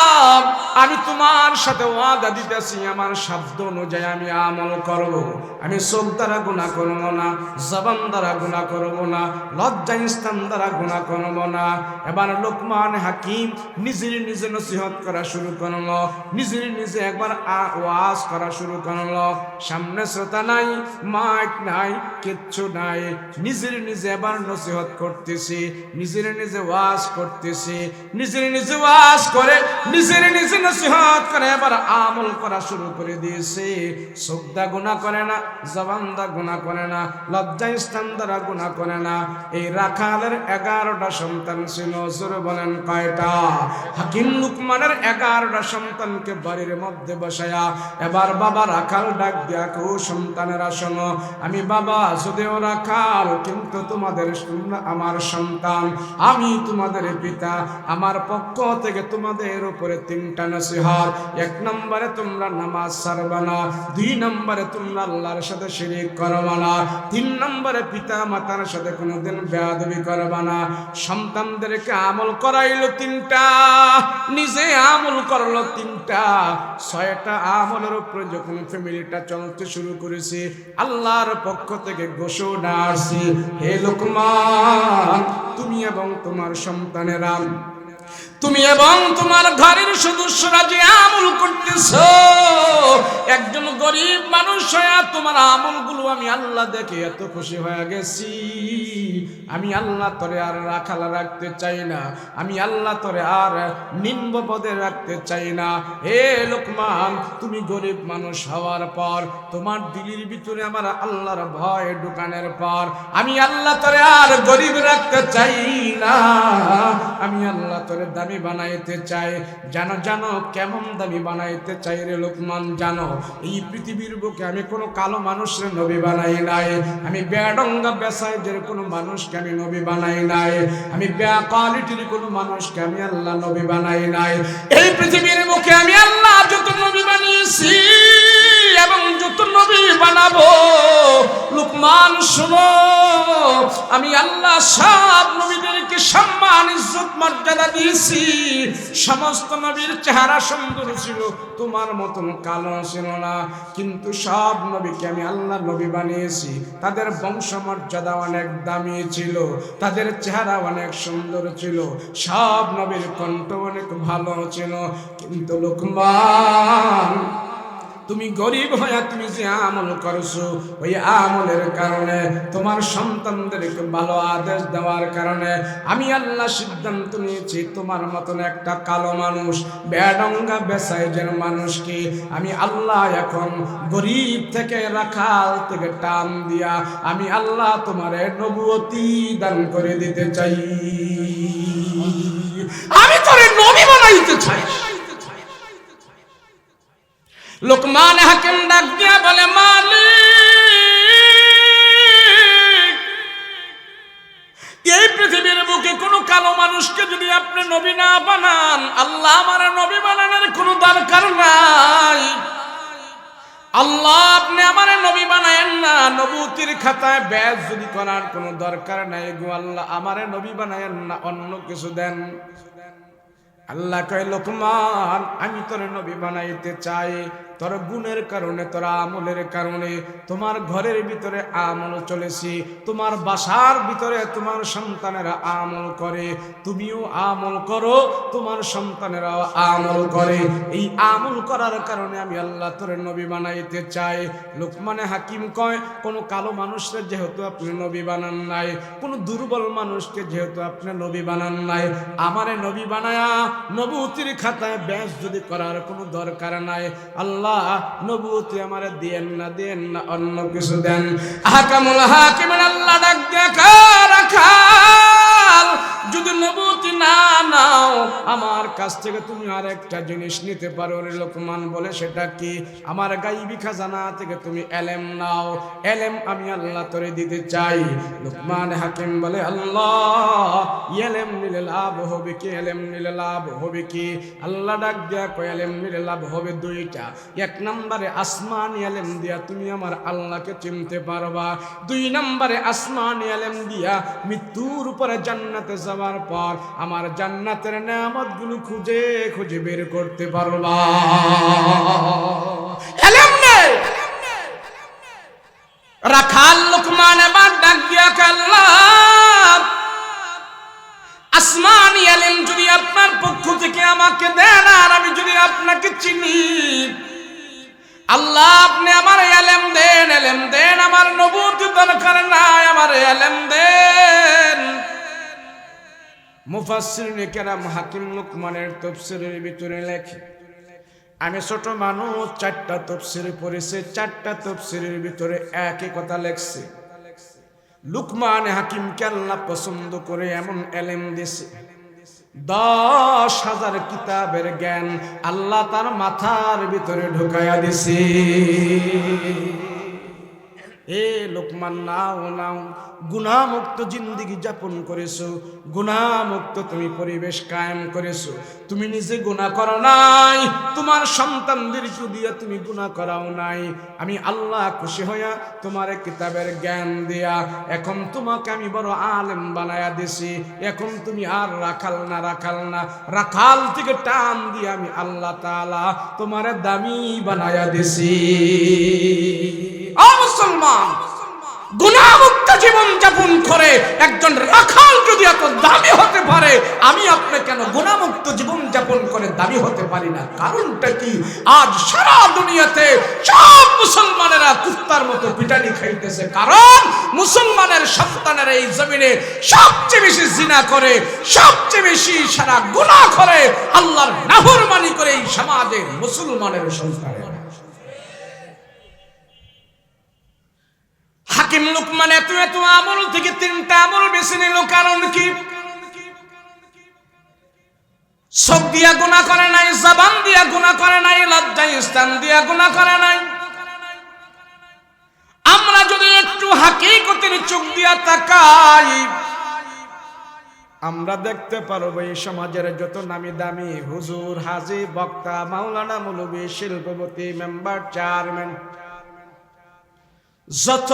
আমি তোমার সাথে ওয়াদা দিতেছি, আমার শব্দ অনুযায়ী আমি আমল করব, আমি চোখ দ্বারা গুনাহ করব না, জবান দ্বারা গুনাহ করব না, লজ্জা স্থান দ্বারা গুনাহ করব না। এবার লুকমান হাকিম নিজের নিজে নসিহত করা শুরু করলো, নিজের নিজে একবার ওয়াজ করা শুরু করলো, সামনে শ্রোতা নাই, মাইক নাই, কিচ্ছু নাই, নিজের নিজে এবার নসিহত করতেছি, নিজের নিজে ওয়াজ করতেছি, নিজের নিজে ওয়াজ করে নিজের নিজে নসিহত করে এবার আমল করা শুরু করে দিয়েছে। চোখ দা গুনাহ করে না, জবান দা গুনাহ করে না, লজ্জা স্থান দ্বারা গুনাহ করে না। এই রাখালের 11টা সন্তান ছিল, জোরে বলেন কয়টা? হাকিম লুকমানের 11টা সন্তানকে বাড়ির মধ্যে বসায়া এবার বাবা রাখাল ডাক দিয়া কো, সন্তানেরা শোনো, আমি বাবা যদিও রাখাল কিন্তু তোমাদের আমার সন্তান, আমি তোমাদের পিতা, আমার পক্ষ থেকে তোমাদের উপরে 3টা নসিহত। 1 নম্বরে তোমরা নামাজ ছাড়বা না, 2 নম্বরে তোমরা আল্লাহর সাথে শিরক করবা না, 3 নম্বরে পিতা মাতার সাথে কোনোদিন বেয়াদবি করবা না। সন্তানদেরকে আমল করাইলো 3টা, নিজে আমল করলো 3টা, 6টা আমলের উপরে যখন ফ্যামিলিটা চলতে শুরু করেছে, আল্লাহর পক্ষ থেকে ঘোষণা আসছে, হে লুকমান তুমি এবং তোমার সন্তানেরা, তুমি এবং তোমার ঘরের সদস্যরা যে আমল করতেছো, একজন গরিব মানুষ হয়ে তোমার আমলগুলো আমি আল্লাহ দেখে এত খুশি হয়ে গেছি, আমি আল্লাহ তোরে আর রাখাল রাখতে চাই না, আমি আল্লাহ তোরে আর নিম্ন পদে রাখতে চাই না। হে লুকমান তুমি গরিব মানুষ হওয়ার পর, তোমার দিলের ভিতরে আমার আল্লাহর ভয় ঢুকানোর পর, আমি আল্লাহ তোরে আর গরিব রাখতে চাই না, আমি আল্লাহ তোরে দামি বানাইতে চাই। জানো জানো কেমন দামি বানাইতে চাই রে লোকমান, জানো এই পৃথিবীর বুকে আমি কোনো কালো মানুষের নবী বানাই নাই, আমি বেডঙ্গা বেসাইজের কোনো মানুষকে আমি নবী বানাই নাই, আমি বে কোয়ালিটির কোনো মানুষকে আমি আল্লাহ নবী বানাই নাই। এই পৃথিবীর বুকে আমি আল্লাহ যত নবী বানিয়েছি এবং যত নবী বানাবো, লোকমান শোনো, আমি আল্লাহ সব নবীদেরকে সম্মান ইজ্জত মর্যাদা দিয়েছি। সমস্ত নবীর চেহারা সুন্দর ছিল, তোমার মতন কালো ছিল না, কিন্তু সব নবীকে আমি আল্লাহ নবী বানিয়েছি। তাদের বংশ মর্যাদা অনেক দামি ছিল, তাদের চেহারা অনেক সুন্দর ছিল, সব নবীর কণ্ঠ অনেক ভালো ছিল। কিন্তু লোকমান, তুমি গরিব হয়ে তুমি যে আমল করছো, ওই আমলের কারণে তোমার সন্তানদেরকে ভালো আদেশ দেওয়ার কারণে আমি আল্লাহ সিদ্ধান্ত নিয়েছি তোমার মতন একটা কালো মানুষ, বেডঙ্গা বেসাইজের মানুষকে আমি আল্লাহ এখন গরিব থেকে রাখাল থেকে টান দিয়া আমি আল্লাহ তোমারে নবুয়তি দান করে দিতে চাই, আমি তোরে নবী বানাইতে চাই। লোকমান হাকিম ডাক দিয়া বলে, মালিক, এই পৃথিবীর বুকে কোনো কালো মানুষকে যদি আপনি নবী না বানান, আল্লাহ আমার নবী বানানোর কোনো দরকার নাই। আল্লাহ আপনি আমার নবী বানায়েন না, নবুতির খাতায় ব্যাজ যদি করার কোনো দরকার নাই গো আল্লাহ, আমার নবী বানায়েন না, অন্য কিছু দেন। আল্লাহ কয়, লোকমান, আমি তোর নবী বানাইতে চাই, তোর গুণের কারণে, তোর আমলের কারণে, তোমার ঘরের ভিতরে আমল চলেছি, তোমার বাসার ভিতরে তোমার সন্তানেরা আমল করে, তুমিও আমল করো, তোমার সন্তানেরাও আমল করে, এই আমল করার কারণে আমি আল্লাহ তোর নবী বানাইতে চাই। লোকমানে হাকিম কয়, কোনো কালো মানুষকে যেহেতু আপনি নবী বানান নাই, কোনো দুর্বল মানুষকে যেহেতু আপনি নবী বানান নাই, আমারে নবী বানায়া নবুতির খাতায় ব্যাস যদি করার কোনো দরকার নাই, আল্লাহ নবুতি আমারে দেন না, দেন না, অন্য কিছু দেন। আহকামুল হাকিমের আল্লাহ ডাক দেখা রাখাল, যদি নবুতি না নাও আমার কাছ থেকে তুমি আর একটা জিনিস নিতে পারো রে লোকমান। বলে, সেটা কি? আমার গাইবী খাজানা থেকে তুমি এলেম নাও, এলেম আমি আল্লাহ তোরে দিতে চাই। লোকমান হাকিম বলে, আল্লাহ, এলেম নিলে লাভ হবে কি? এলেম নিলে লাভ হবে কি? আল্লাহ ডাক দেয়া কয়, এলেম নিলে লাভ হবে দুইটা। এক নম্বরে আসমানি এলেম দিয়া তুমি আমার আল্লাহকে চিনতে পারবা, দুই নম্বরে আসমানি এলেম দিয়া মৃত্যুর উপরে জান্নাতে যাওয়ার পর আমার জান্নাতের নেয়ামতগুলো খুঁজে খুঁজে বের করতে পারবা। এলেম নেই। রাখাল লোকমান এবার ডাক দিয়া আল্লাহ, আসমানি এলেম যদি আপনার পক্ষ থেকে আমাকে দেন আর আমি যদি আপনাকে চিনি, আল্লাহ আপনি আমার এলেম দেন, এলেম দেন, আমার নবুয়ত দরকার নাই, আমার এলেম দেন। মুফাসসিরিনে কেরাম হাকিম লোকমানের তাফসীরের ভিতরে লেখে, আমি ছোট মানুষ, 4টা তাফসীর পড়েছে, 4টা তাফসীরের ভিতরে একই কথা লেখছে। লুকমান হাকিমকে আল্লাহ পছন্দ করে এমন এলেম দিয়েছে, 10,000 কিতাবের জ্ঞান আল্লাহ তার মাথার ভিতরে ঢুকাইয়া দিছে। এ লোকমান, নাও নাও, গুনাহমুক্ত জিন্দেগি যাপন করেছো, গুনাহমুক্ত তুমি পরিবেশ কায়েম করেছো, তুমি নিজে গুনাহ করো নাই, তোমার সন্তানদেরকে দিয়ে তুমি গুনাহ করাও নাই। আমি আল্লাহ খুশি হইয়া তোমার কিতাবের জ্ঞান দিয়া এখন তোমাকে আমি বড় আলেম বানায়া দিছি। এখন তুমি আর রাখাল না, রাখাল না, রাখাল থেকে টান দিয়ে আমি আল্লাহ তাআলা তোমার দামি বানায়া দিছি। মুসলমান, গুনাহমুক্ত জীবন যাপন করে একজন রাখাল যদি এত দামি হতে পারে, আমি আপনি কেন গুনাহমুক্ত জীবন যাপন করে দামি হতে পারি না? কারণটা কি? আজ সারা দুনিয়াতে সব মুসলমানেরা কুত্তার মতো পিটানি খাইতেছে, কারণ মুসলমানের সন্তানেরা এই জমিনে সবচেয়ে বেশি জিনা করে, সবচেয়ে বেশি সারা গুনাহ করে, আল্লাহর নাফরমানি করে এই সমাজে মুসলমানের সন্তানেরা। হাকিম লুকমান এত এত আমল থেকে 3টা আমল বেছে নিল, কারণ কি? চোখ দিয়া গুনাহ করে নাই, জবান দিয়া গুনাহ করে নাই, লজ্জা স্থান দিয়া গুনাহ করে নাই। আমরা যদি একটু হাকিকতের চোখ দিয়া তাকাই, আমরা দেখতে পারবো এই সমাজের যত নামি দামি হুজুর, হাজী, বক্তা, মাওলানা, মৌলবী, শিল্পপতি, মেম্বার, চেয়ারম্যান, যত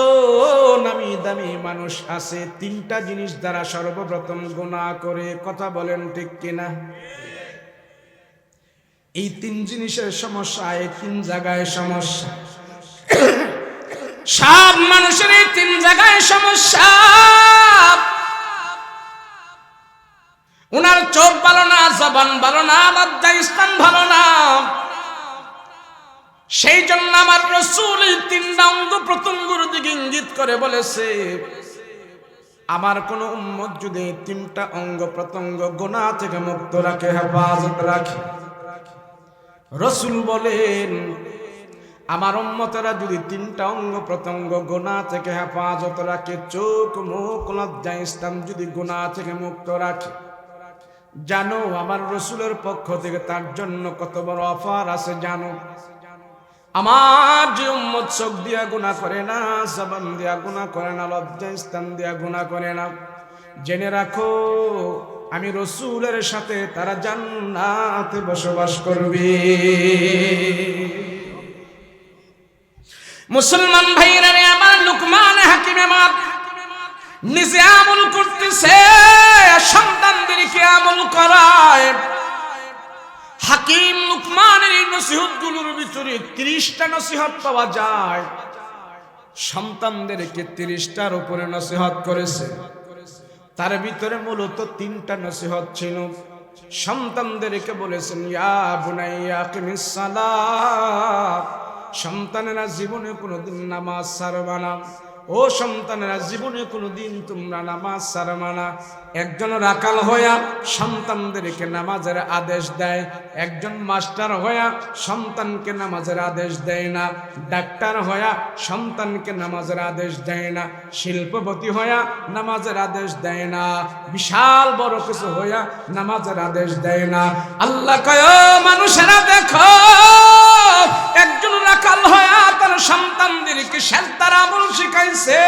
নামি দামি মানুষ আছে, তিনটা জিনিস দ্বারা সর্বপ্রথম গুনাহ করে। কথা বলেন ঠিক কিনা? এই তিন জিনিসের সমস্যা, এই তিন জায়গায় সমস্যা। সব মানুষের এই তিন জায়গায় সমস্যা। উনার চোখ ভালো না, জবান ভালো না, লজ্জা স্থান ভালো না। সেই জন্য আমার রাসূল এই তিনটা অঙ্গ প্রত্যঙ্গের দিকে ইঙ্গিত করে বলেছে, আমার কোন উম্মত যদি তিনটা অঙ্গ প্রত্যঙ্গ গুনাহ থেকে মুক্ত রাখে, হেফাজত রাখে, রাসূল বলেন আমার উম্মতেরা যদি তিনটা অঙ্গ প্রত্যঙ্গ গুনাহ থেকে হেফাজত রাখে, চোখ, মুখ, লজ্জা স্থান যদি গুনাহ থেকে মুক্ত রাখে, জানো আমার রাসূলের পক্ষ থেকে তার জন্য কত বড় অফার আছে জানো? আমার যে উম্মত চোখ দিয়া গুনাহ করে না, জবান দিয়া গুনাহ করে না, লজ্জা স্থান দিয়া গুনাহ করে না, জেনে রাখো আমি রাসূলের সাথে তারা জান্নাতে বসবাস করবে। মুসলমান ভাইরা রে আমার, লুকমান হাকিম আমার নিজে আমল করতেছে, সন্তানদেরকে আমল করায়। হাকিম লুকমানের এই নসিহতগুলোর ভিতরে 30টা নসিহত পাওয়া যায়। সন্তানদেরকে 30টার উপরে নসিহত করেছে। তার ভিতরে মূলত 3টা নসিহত ছিল। সন্তানদেরকে বলেছেন ইয়া বুনাইয়া আকিমিস সালাত, সন্তানেরা জীবনে কোনোদিন নামাজ ছাড়বা না। ও সন্তানেরা জীবনে কোনোদিন তোমরা নামাজ ছাড়বা না। একজন রাখাল হইয়া সন্তানদেরকে নামাজের আদেশ দেয়, একজন মাস্টার হইয়া সন্তানকে নামাজের আদেশ দেয় না, ডাক্তার হইয়া সন্তানকে নামাজের আদেশ দেয় না, শিল্পপতি হইয়া নামাজের আদেশ দেয় না, বিশাল বড় কিছু হইয়া নামাজের আদেশ দেয় না। আল্লাহ কয় মানুষেরা দেখো, একজন রাখাল হইয়া তার সন্তানদেরকে সেজদার আমল শিখাইছে,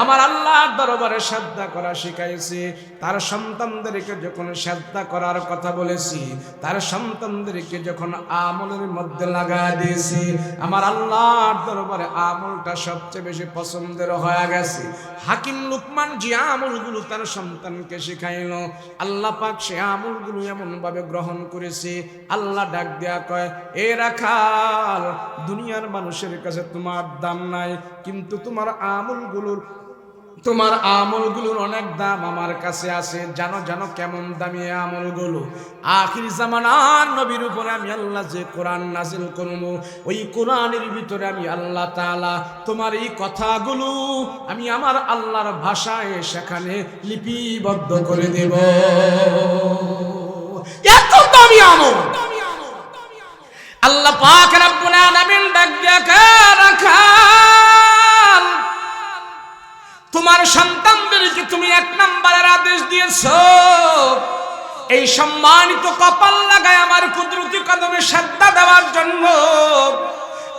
আমার আল্লাহর দরবারে সেজদা করা শিখাইছে। তার সন্তানদেরকে যখন সেজদা করার কথা বলেছি, তার সন্তানদেরকে যখন আমলের মধ্যে লাগায় দিয়েছি, আমার আল্লাহর দরবারে আমলটা সবচেয়ে বেশি পছন্দের হয়ে গেছে। হাকিম লুকমান যে আমলগুলো তার সন্তানকে শিখাইল, আল্লাহ পাক সে আমলগুলো এমন ভাবে গ্রহণ করেছে। আল্লাহ ডাক দেয়া কয়, এ রাখাল, দুনিয়ার মানুষের কাছে তোমার দাম নাই, কিন্তু তোমার আমলগুলোর অনেক দাম আমার কাছে আছে। জানো জানো কেমন দামি আমলগুলো? আখির জামানার নবীর উপরে আমি আল্লাহ যে কোরআন নাজিল করব, ওই কোরআনের ভিতরে আমি আল্লাহ তাআলা তোমার এই কথাগুলো আমি আমার আল্লাহর ভাষায় সেখানে লিপিবদ্ধ করে দেব। এত দামি আমল আল্লাহ পাক রব্বুল আলামিন ডাক দিয়া রাখাল, তোমার সন্তানদেরকে তুমি 1 নম্বরের আদেশ দিয়েছো, এই সম্মানিত কপাল লাগায় আমার কুদরতি কদমে সেজদা দেওয়ার জন্য।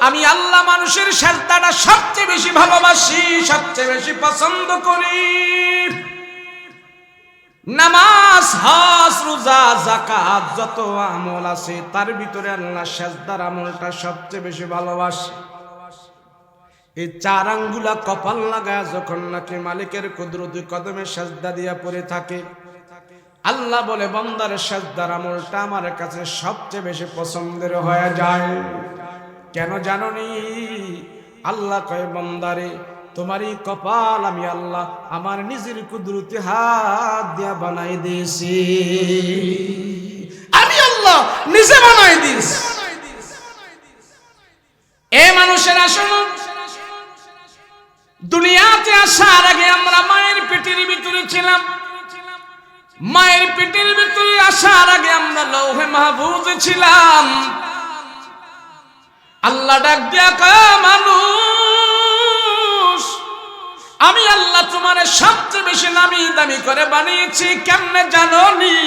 আমি আল্লাহ মানুষের সেজদাটা সবচেয়ে বেশি ভালোবাসি, সবচেয়ে বেশি পছন্দ করি। নামাজ, হজ, রোজা, যাকাত যত আমল আছে তার ভিতরে আল্লাহ সেজদার আমলটা সবচেয়ে বেশি ভালোবাসে। এই 4 আঙ্গুলা কপাল লাগায় যখন নাকি মালিকের কুদরতি কদমে সেজদা দিয়া পড়ে থাকে, আল্লাহ বলে বান্দার সেজদার আমলটা আমার কাছে সবচেয়ে বেশি পছন্দের হয়ে যায়। কেন জানোনি? আল্লাহ কয় বান্দারে, তোমারই কপাল আমি আল্লাহ আমার নিজের কুদরতি হাত দিয়া বানাই দিয়েছি। আমি আল্লাহ নিজে বানাই দিয়েছি। এ মানুষেরা শোনো, দুনিয়াতে আসার আগে আমরা মায়ের পেটের ভিতরে ছিলাম। মায়ের পেটের ভিতরে আসার আগে আমরা লৌহে মাহফুজে ছিলাম। আল্লাহ ডাক দিয়া কয়, মানুষ আমি আল্লাহ তোমারে সবচেয়ে বেশি নামি দামি করে বানিয়েছি। কেমনে জানোনি?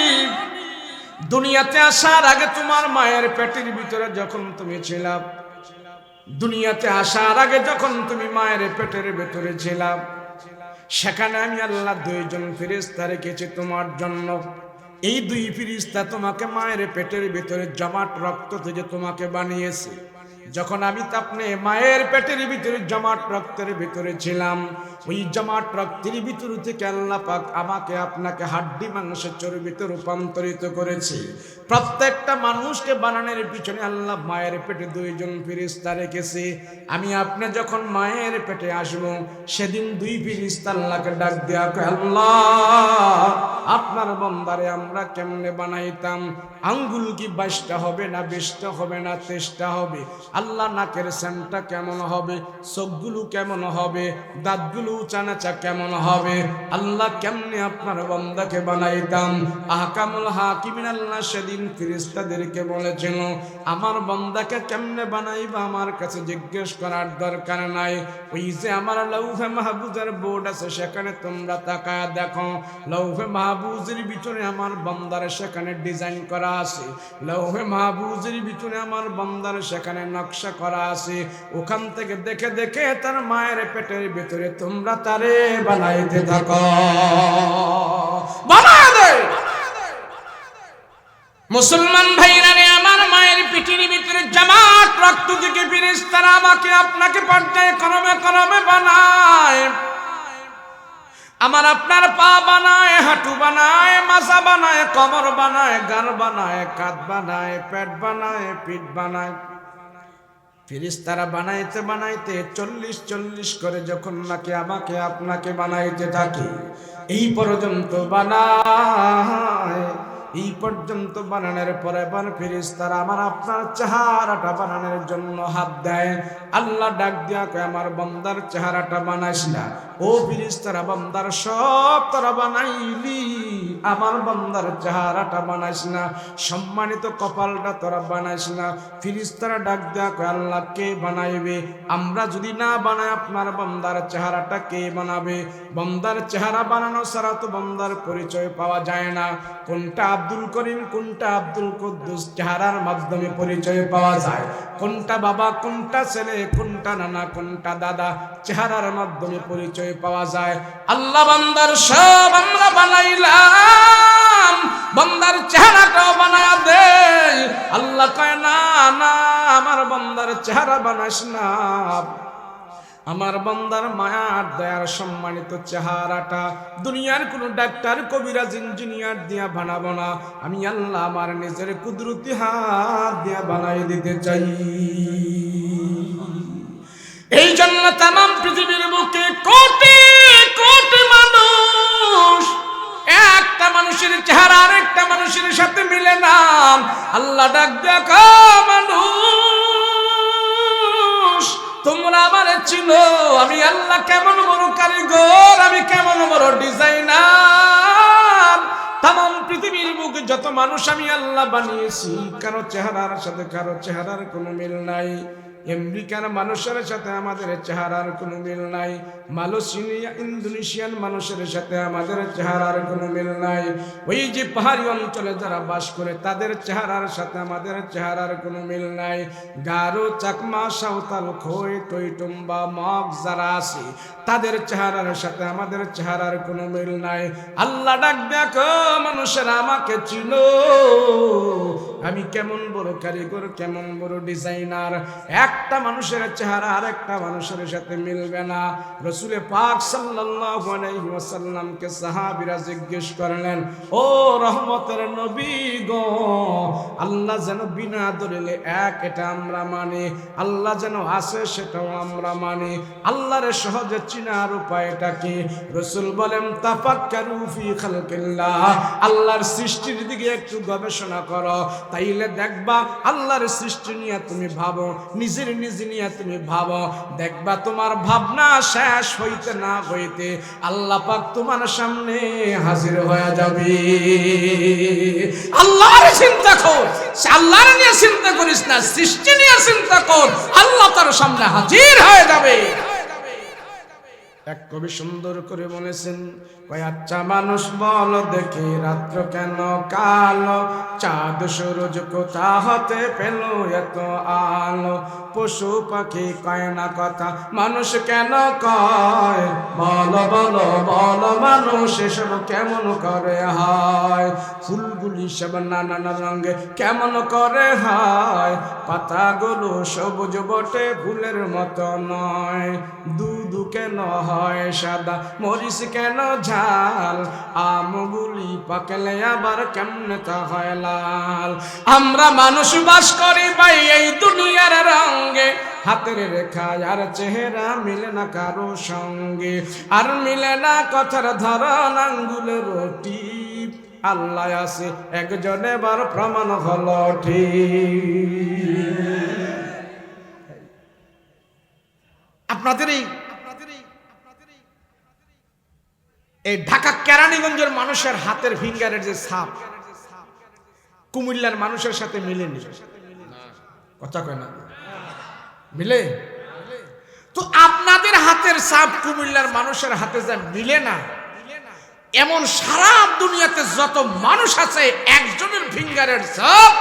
দুনিয়াতে আসার আগে তোমার মায়ের পেটের ভিতরে যখন তুমি ছিলা, দুনিয়াতে আসার আগে যখন তুমি মায়ের পেটের ভিতরে ছিলা, সেখানে আমি আল্লাহ দুইজন ফেরেশতা রেখেছি তোমার জন্য। এই দুই ফেরেশতা তোমাকে মায়ের পেটের ভিতরে জমাট রক্ত থেকে তোমাকে বানিয়েছে। যখন আমি আপনি মায়ের পেটের ভিতরে জমাট রক্তের ভিতরে ছিলাম, ওই জমাট রক্তের ভিতর থেকে আল্লাহ পাক আমাকে আপনাকে হাড্ডি মাংসের চর্বিতে রূপান্তরিত করেছে। প্রত্যেকটা মানুষকে বানানোর পিছনে আল্লাহ মায়ের পেটে দুইজন ফেরেশতা রেখেছে। আমি আপনি যখন মায়ের পেটে আসবো, সেদিন দুই ফেরেশতা আল্লাহকে ডাক দেয়া কয়, আল্লাহ আপনার বান্দারে আমরা কেমনে বানাইতাম? আঙ্গুল কি 22টা হবে না 20টা হবে না 23টা হবে? আল্লাহ নাকের সেন্টটা কেমন হবে? চোখগুলো কেমন হবে? দাঁতগুলো চানাচা কেমন হবে? আল্লাহ কেমনে আপনার বান্দাকে বানাইতাম? আহকামুল হাকিমিন আল্লাহ সেদিন ফেরেশতাদেরকে বলেছিল, আমার বান্দাকে কেমনে বানাইবা আমার কাছে জিজ্ঞেস করার দরকার নাই। ওই যে আমার লৌহে মাহফুজের বোর্ড আছে, সেখানে তোমরা তাকায় দেখো। লৌহে মাহফুজের ভিতরে আমার বান্দার সেখানে ডিজাইন করা আছে। লৌহে মাহফুজের ভিতরে আমার বান্দার সেখানে নকশা করা আছে। ওখান থেকে দেখে দেখে তার মায়ের পেটের ভিতরে তোমরা তারে বানাইতে থাকো। বানায় দে মুসলমান ভাইরা রে, আমার মায়ের পেটের ভিতরে জামাত রক্ত থেকে ফেরেশতারা আমাকে আপনাকে পর্যায়ে ক্রমে ক্রমে বানায়। আমার আপনার পা বানায়, হাঁটু বানায়, মাথা বানায়, কোমর বানায়, গাল বানায়, কাঁধ বানায়, পেট বানায়, পিঠ বানায়। ফেরেশতারা বানাইতে বানাইতে 40 করে যখন নাকি আমাকে আপনাকে বানাইতে থাকে, এই পর্যন্ত বানায়। এই পর্যন্ত বানানোর পরে এবার ফেরেশতারা আমার আপনার চেহারাটা বানানোর জন্য হাত দেয়। আল্লাহ ডাক দিয়া কয়, আমার বান্দার চেহারাটা বানাইস না। ও ফেরেশতারা, বান্দার সব তোরা বানাইলি, আমার বান্দার চেহারাটা বানাইস না, সম্মানিত কপালটা তোরা বানাইস না। ফেরেশতারা ডাক দিয়া কয়, আল্লাহ কে বানাইবে? আমরা যদি না বানাই আপনার বান্দার চেহারাটা কে বানাবে? বান্দার চেহারা বানানো ছাড়া তো বান্দার পরিচয় পাওয়া যায় না। কোনটা আব্দুল করিম, কোনটা আব্দুল কুদ্দুস, চেহারার মাধ্যমে পরিচয় পাওয়া যায়। কোনটা বাবা, কোনটা ছেলে, কোনটা নানা, কোনটা দাদা, চেহারার মাধ্যমে পরিচয় পাওয়া যায়। আল্লাহ বান্দার সব আমরা বানাইলাম, বান্দার চেহারাটাও বানায়া দে। আল্লাহ কয়, না না, আমার বান্দার চেহারা বানাইস না। আমার বান্দার মায়ার দয়ার সম্মানিত চেহারাটা দুনিয়ার কোনো ডাক্তার, কবিরাজ, ইঞ্জিনিয়ার দিয়া বানাবো না। আমি আল্লাহ আমার নিজের কুদরতি হাত দিয়া বানাই দিতে চাই। এই জন্য তামাম পৃথিবীর বুকে কোটি কোটি মানুষ, একটা মানুষের চেহারা আরেকটা মানুষের সাথে মিলে না। আল্লাহ ডাক দেখা, মানুষ তোমরা আমারে চিনো, আমি আল্লাহ কেমন বড় কারিগর, আমি কেমন বড় ডিজাইনার। তামাম পৃথিবীর বুকে যত মানুষ আমি আল্লাহ বানিয়েছি, কারো চেহারার সাথে কারো চেহারার কোনো মিল নাই। আমেরিকার মানুষের সাথে আমাদের চেহারার কোনো মিল নাই। মালয়েশিয়া, ইন্দোনেশিয়ান মানুষের সাথে আমাদের চেহারার কোনো মিল নাই। ওই যে পাহাড়ি অঞ্চলে যারা বাস করে তাদের চেহারার সাথে আমাদের চেহারার কোনো মিল নাই। গারো, চাকমা, সাঁওতাল, খই, টইটুম্বা, মগ যারা আছে তাদের চেহারার সাথে আমাদের চেহারার কোনো মিল নাই। আল্লাহ ডাক দেখো, মানুষেরা আমাকে চিনো, আমি কেমন বড় কারিগর, কেমন বড় ডিজাইনার। একটা মানুষের চেহারা আরেকটা মানুষের সাথে মিলবে না। রাসূল পাক সাল্লাল্লাহু আলাইহি ওয়াসাল্লামকে সাহাবীরা জিজ্ঞেস করলেন, ও রহমতের নবী গো, আল্লাহ যেন বিনা দলিলে এক, এটা আমরা মানি। আল্লাহ যেন আছে, সেটাও আমরা মানি। আল্লাহর সহজে চিনার উপায়টা কি? রাসূল বলেন, তাফাক্কারু ফি খালকিল্লাহ, আল্লাহর সৃষ্টির দিকে একটু গবেষণা করো, তাইলে দেখবা আল্লাহর সৃষ্টি নিয়ে তুমি ভাবো, নিজের নিজ নিয়ে তুমি ভাবো, দেখবা তোমার ভাবনা শেষ হইতে না হইতে আল্লাহ পাক তোমার সামনে হাজির হয়ে যাবে। আল্লাহর চিন্তা কর, আল্লাহর নিয়ে চিন্তা করিস না, সৃষ্টি নিয়ে চিন্তা কর, আল্লাহ তার সামনে হাজির হয়ে যাবে। এক কবি সুন্দর করে বলেছেন, কয় আচ্ছা মানুষ বল দেখি রাত্র কেন কালো, চাঁদ সূরজ কোথা হতে পেল এত আলো, পশু পাখি কয় না কথা মানুষ কেন কয়, বলো বলো বলো মানুষ এসব কেমন করে হয়, ফুলগুলি সব নানান রঙে কেমন করে হয়, পাতাগুলো সবুজ বটে ফুলের মতো নয়, দুধ কেন হয় সাদা মরিচ কেন ঝাল, আমগুলি পাকলে আবার কেমনে তা হয় লাল, আমরা মানুষ বাস করি ভাই এই দুনিয়ার রঙে, হাতের রেখা আর চেহারা মিলে না কারো সঙ্গে, আর মিলে না কথার ধরন আঙ্গুলের টিপ, আল্লাহ আছে একজন এবার প্রমাণ হলো ঠিক। আপনাদের এই ঢাকা কেরানীগঞ্জের মানুষের হাতের ফিঙ্গারের যে ছাপ কুমিল্লার মানুষের সাথে মিলেনি, কথা কয় না মিলে, তো আপনাদের হাতের ছাপ কুমিল্লার মানুষের হাতে যা মিলে না, এমন সারা দুনিয়াতে যত মানুষ আছে একজনের ফিঙ্গারের ছাপ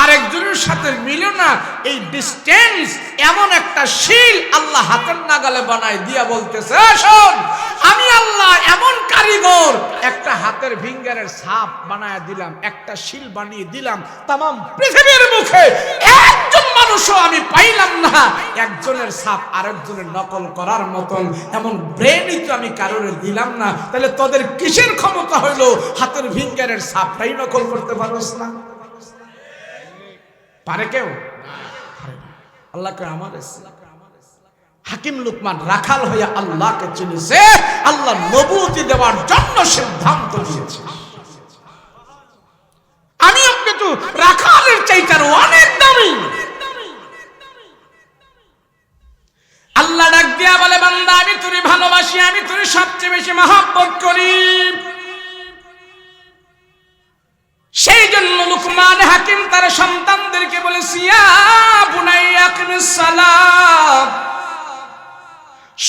আরেকজনের সাথে মিলে না, এই ডিস্টেন্স এমন একটা শিল আল্লাহ হাতের নাগালে বানায় দিয়া বলতেছে, শোন আমি আল্লাহ এমন কারিগর, একটা হাতের ফিঙ্গারের ছাপ বানায় দিলাম, একটা শিল বানিয়ে দিলাম, তামাম পৃথিবীর মুখে একজন মানুষও আমি পাইলাম না একজনের ছাপ আরেকজনের নকল করার মতন, এমন ব্রেনই তো আমি কারোর দিলাম না, তাহলে তোদের কিসের ক্ষমতা হইলো হাতের ফিঙ্গারের ছাপটাই নকল করতে পারোস না? পারে কেউ? আল্লাহ কে আমার হাকিম লুকমান রাখাল হইয়া আল্লাহকে চিনেছে, আল্লাহ নবুয়তি দেওয়ার জন্য সিদ্ধান্ত নিয়েছে। আমি আপনি তো রাখালের চাইতে অনেক দামি। আল্লাহ ডাক দিয়া বলে, বান্দা আমি তোরে ভালোবাসি, আমি তোরে সবচেয়ে বেশি মহব্বত করি। সেই জন্য লুকমান হাকিম তার সন্তানদেরকে বলেছে, ইয়া বুনাইয়া আকিমিস সালাত,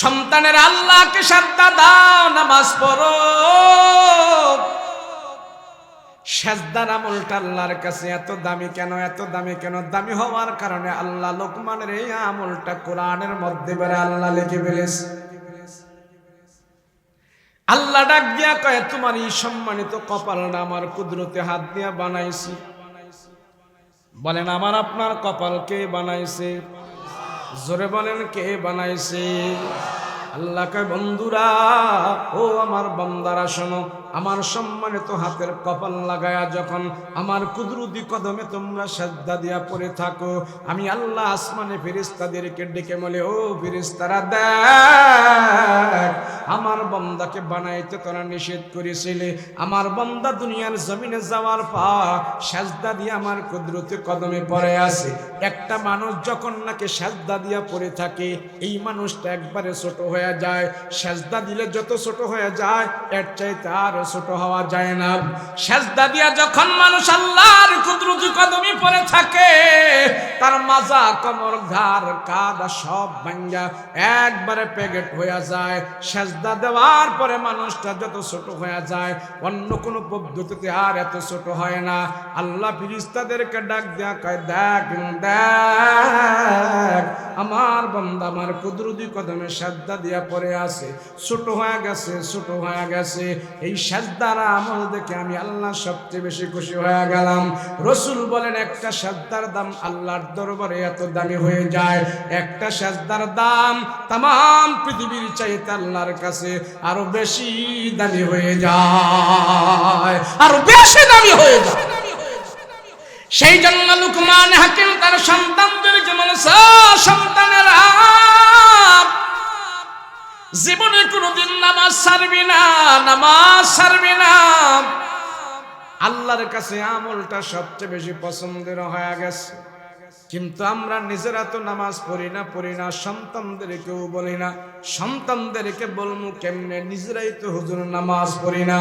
সন্তানের আল্লাহকে সাজদা দাও, নামাজ পড়ো। সাজদার আমলটা আল্লাহর কাছে এত দামি কেন? এত দামি কেন? দামি হওয়ার কারণে আল্লাহ লোকমানের এই আমলটা কোরআনের মধ্যে বেড়ে আল্লাহ লিখে ফেলেছে। আল্লাহ ডাক দিয়া কয়, তোমার এই সম্মানিত কপালটা আমার কুদরতে হাত দিয়া বানাইছি। বলেন আমার আপনার কপাল কে বানাইছে? জোরে বলেন কে বানাইছে? আল্লাহ কয়, বন্ধুরা ও আমার বান্দারা শোনো, আমার সম্মানিত হাতের কপাল লাগায়া যখন আমার কুদরতি কদমে তোমরা সাজদা দিয়া পড়ে থাকো, আমি আল্লাহ আসমানে ফেরেশতাদেরকে ডেকে বলে, ও ফেরেশতারা দেখ, আমার বান্দাকে বানাইতে তোরা নিষেধ করেছিলে, আমার বান্দা দুনিয়ার জমিনে যাওয়ার পর সাজদা দিয়ে আমার কুদরতি কদমে পড়ে আছে। একটা মানুষ যখন নাকি সাজদা দিয়া পড়ে থাকে, এই মানুষটা একবারে ছোট হয়ে যায়। সাজদা দিলে যত ছোট হয়ে যায় এর চাইতে আর ছোট হওয়া যায় না। সাজদা দিয়া যখন মানুষ আল্লাহর কুদরতি কদমে পড়ে থাকে, তার মাজা, কোমর, ঘাড়, কাঁধ সব ভাঙ্গা একবারে প্যাকেট হয়ে যায়। সাজদা দেওয়ার পরে মানুষটা যত ছোট হয়ে যায়, অন্য কোনো পদ্ধতিতে আর এত ছোট হয় না। আল্লাহ ফেরেশতাদেরকে ডাক দেয়া কয়, দেখ দেখ, আমার বান্দা আমার কুদরতি কদমে সাজদা দিয়া পড়ে আছে, ছোট হয়ে গেছে, ছোট হয়ে গেছে। এই সাজদার আমল দেখে আমি আল্লাহ সবচেয়ে বেশি খুশি হয়ে গেলাম। রাসূল বলেন, একটা সাজদার দাম আল্লাহর দরবারে এত দামি হয়ে যায়, একটা সাজদার দাম তাম পৃথিবীর চাইতে আল্লাহর কাছে আরো বেশি দামি হয়ে যায়, আরো বেশি দামি হয়ে যায়। সেই জন্য লুকমান হাকিম তার সন্তানদেরকে বলেছে, সন্তানেরা জীবনে কোনোদিন নামাজ ছাড়বি না, নামাজ ছাড়বি না। আল্লাহর কাছে আমলটা সবচেয়ে বেশি পছন্দের হয়ে গেছে, কিন্তু আমরা নিজেরা তো নামাজ পড়ি না, সন্তানদেরকেও বলি না। সন্তানদেরকে বলবো কেমনে? নিজেরাই তো হুজুর নামাজ পড়ি না।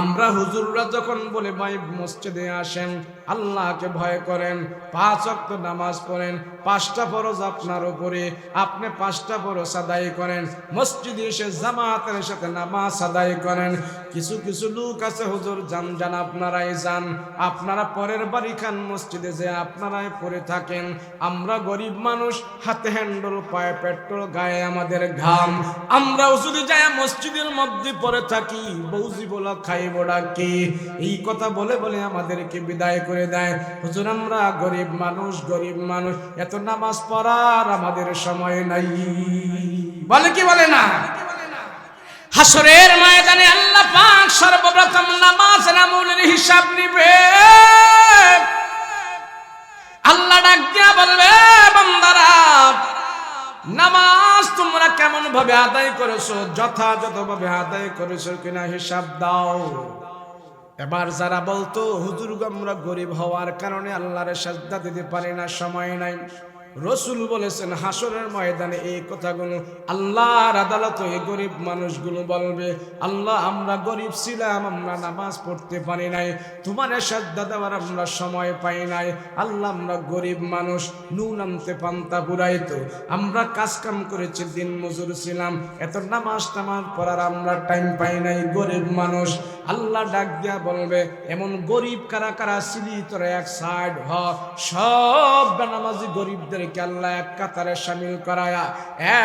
আমরা হুজুররা যখন বলে ভাই মসজিদে আসেন, আল্লাহকে ভয় করেন, 5 ওয়াক্ত নামাজ পড়েন, 5টা ফরজ আপনার উপরে, আপনি 5টা ফরজ আদায় করেন, মসজিদে এসে জামাতের সাথে নামাজ আদায় করেন। কিছু কিছু লোক আছে, হুজুর যান যান আপনারাই যান, আপনারা পরের বাড়ি খান মসজিদে যে আপনারাই পড়ে থাকেন, আমরা গরিব মানুষ, হাতে হ্যান্ডল, পায়ে পেট্রোল, গায়ে আমাদের ঘাম, আমরাও যদি যাই মসজিদের মধ্যে পড়ে থাকি, বৌজি বলা খাইব ডাকি, এই কথা বলে বলে আমাদেরকে বিদায় করে দেয়। হুজুর আমরা গরিব মানুষ, গরিব মানুষ, এত নামাজ পড়ার আমাদের সময় নাই, বলে কি বলে না? হাসরের ময়দানে আল্লাহ পাক সর্বপ্রথম নামাজের আমলের হিসাব নিবে। আল্লাহ ডাক দিয়া বলবে, বান্দারা নামাজ তোমরা কেমন ভাবে আদায় করেছো, যথাযথভাবে আদায় করেছো কিনা হিসাব দাও। এবার যারা বলতো হুজুর আমরা গরিব হওয়ার কারণে আল্লাহর সাজদা দিতে পারি না, সময় নাই, রসুল বলেছেন হাসরের ময়দানে এই কথাগুলো আল্লাহর আদালতে এই গরিব মানুষগুলো বলবে, আল্লাহ আমরা গরিব ছিলাম, আমরা নামাজ পড়তে পারি নাই, তোমার সাজদা দেওয়ার আমরা সময় পাই নাই, আল্লাহ আমরা গরিব মানুষ, নুন আনতে পান্তা পুরাইতো, আমরা কাজ কাম করেছি, দিন মজুর ছিলাম, এত নামাজ টামাজ পড়ার আমরা টাইম পাই নাই, গরিব মানুষ। আল্লাহ ডাক দিয়া বলবে, এমন গরিব কারা কারা ছিলি তোরা এক সাইড হ, সব বেনামাজি গরিবদের আল্লাহ এক কাতারে শামিল করায়া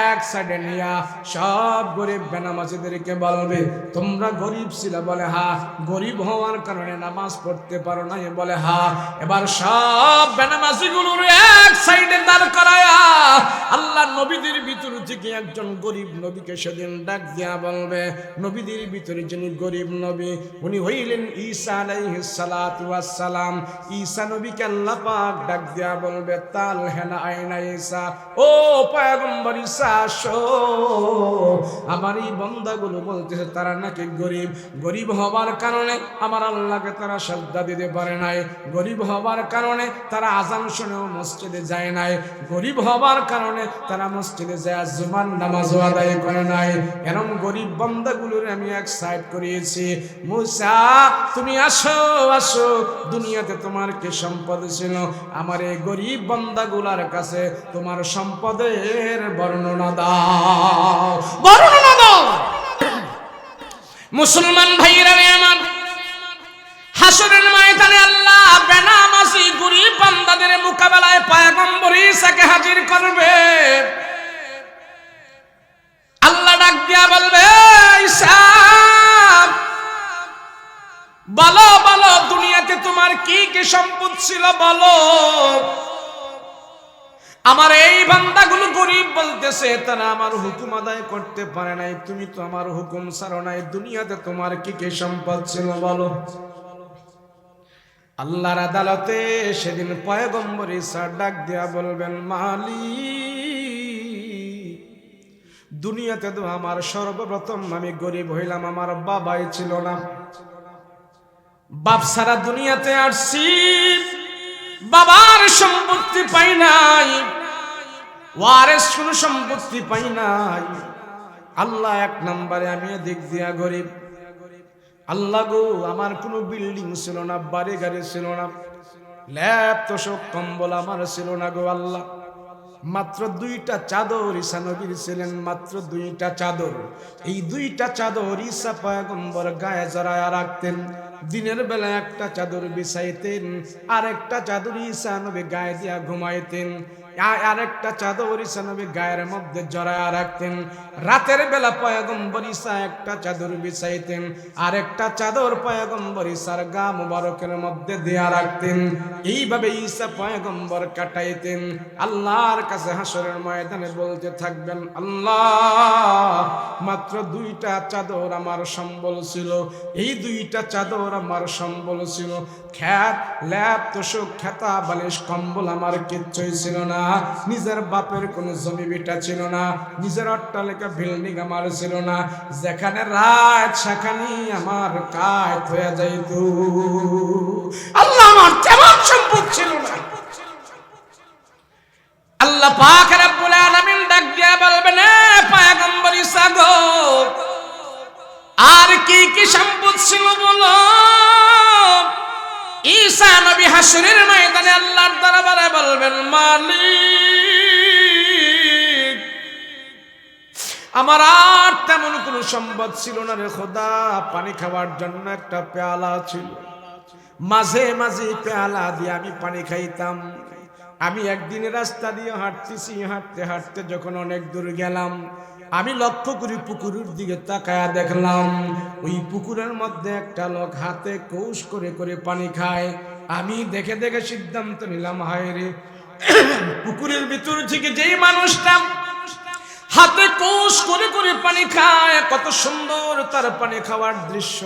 এক সাইডে নিয়া সব গরিব বেনামাজিদেরকে বলবে, তোমরা গরিব ছিলে, বলে হা, গরিব হওয়ার কারণে নামাজ পড়তে পারো না, বলে হা। এবার সব বেনামাজিগুলোর এক সাইডে দাঁড় করায়া আল্লাহ নবীদের ভিতর থেকে একজন গরিব নবীকে সেদিন ডাক দিয়া বলবে, নবীদের ভিতরে যিনি গরিব নবী উনি হইলেন ঈসা আলাইহিস সালাতু ওয়াস সালাম। ঈসা নবীকে আল্লাহ পাক ডাক দিয়া বলবে, তাল হেনা আয়না ঈসা, ও পয়গম্বর ঈসা আসো। আমার এই বান্দাগুলো বলতেছে তারা নাকি গরিব, গরিব হবার কারণে আমার আল্লাহকে তারা সাজদা দিতে পারে নাই, গরিব হবার কারণে তারা আজান শুনেও মসজিদে যায় নাই, গরিব হবার কারণে তারা মসজিদে যায় জুমার নামাজও আদায় করে নাই। এরকম গরিব বান্দাগুলোর আমি এক সাইড করিয়েছি, মুসা তুমি আসো আসো, দুনিয়াতে তোমার কি সম্পদ ছিল, আমার এই গরিব বান্দাগুলার কাছে তোমার সম্পদের বর্ণনা দাও, বর্ণনা দাও। মুসলমান ভাইরা রে আমার, হাসরের ময়দানে আল্লাহ বেনামাজি গরিব বান্দাদের মোকাবেলায় পয়গম্বর ঈসাকে হাজির করবে। আল্লাহ ডাক দিয়া বলবে, ঈসা বলো বলো দুনিয়াতে তোমার কি কি সম্পদ ছিল বলো। আমার এই বান্দাগুলো গরিব বলতেছে তারা আমার হুকুম আদায় করতে পারে নাই, তুমি তো আমার হুকুম ছাড়ো নাই, দুনিয়াতে তোমার কি কি সম্পদ ছিল বলো। আল্লাহর আদালতে সেদিন পয়গম্বর ঈসা ডাক দিয়া বলবেন, মালিক দুনিয়াতে তো আমার সর্বপ্রথম আমি গরিব হইলাম, আমার বাবাই ছিল না, বাপ সারা দুনিয়াতে আসছি, বাবার সম্পত্তি পাই নাই, ওয়ারিস কোনো সম্পত্তি পাই নাই। আল্লাহ এক নম্বরে আমি দিক দিয়া গরিব। আল্লাহ গো আমার কোনো বিল্ডিং ছিল না, বাড়ি গাড়ি ছিল না, ল্যাপ তোষক কম্বল আমার ছিল না গো আল্লাহ। মাত্র 2টা চাদর ঈসা নবীর ছিলেন, মাত্র 2টা চাদর। এই 2টা চাদর ঈসা পয়গম্বর গায়ে জড়ায়া রাখতেন। দিনের বেলা একটা চাদর বিছাইতেন, আরেকটা চাদর ঈসা নবী গায়ে দিয়া ঘুমাইতেন, আরেকটা চাদর ঈসা নবী গায়ের মধ্যে জড়ায়া রাখতেন। রাতের বেলা পয়গম্বর ঈসা একটা চাদর বিছাইতেন, আরেকটা চাদর পয়গম্বর ঈসার গা মুবারকের মধ্যে দেয়া রাখতেন। এইভাবে ঈসা পয়গম্বর কাটাইতেন। আল্লাহর কাছে হাসরের ময়দানে বলতে থাকবেন, আল্লাহ মাত্র 2টা চাদর আমার সম্বল ছিল, এই 2টা চাদর আমার সম্বল ছিল, খ্যাত ল্যাপ তোষক খেতা বালিশ কম্বল আমার কিচ্ছুই ছিল না, নিজের বাপের কোনো জমি বিটা ছিল না, নিজের অট্টালিকা বিল্ডিং আমার ছিল না, যেখানে রাত সেখানে আমার কাজ হয়ে যাইত। আল্লাহ আমার তেমন সম্পদ ছিল না। আল্লাহ পাক রব্বুল আলামিন ডাক দিয়া বলবেন, পয়গম্বর ঈসা গো আর কি কি সম্পদ ছিল বলো। ঈসা নবী হাসরের ময়দানে আল্লাহর দরবারে বলবেন, মালিক, আমার আর তেমন কোনো সম্পদ ছিল না রে খোদা, পানি খাওয়ার জন্য একটা পেয়ালা ছিল, মাঝে মাঝে পেয়ালা দিয়ে আমি পানি খাইতাম। আমি একদিন রাস্তা দিয়ে হাঁটতেছি, হাঁটতে হাঁটতে যখন অনেক দূর গেলাম, আমি লক্ষ্য করি পুকুরের দিকে তাকায়া দেখলাম ওই পুকুরের মধ্যে একটা লোক হাতে কৌশ করে করে পানি খায়। আমি দেখে দেখে সিদ্ধান্ত নিলাম, হায় রে, পুকুরের ভিতর থেকে যেই মানুষটা হাতে কৌশ করে করে পানি খায়, কত সুন্দর তার পানি খাওয়ার দৃশ্য।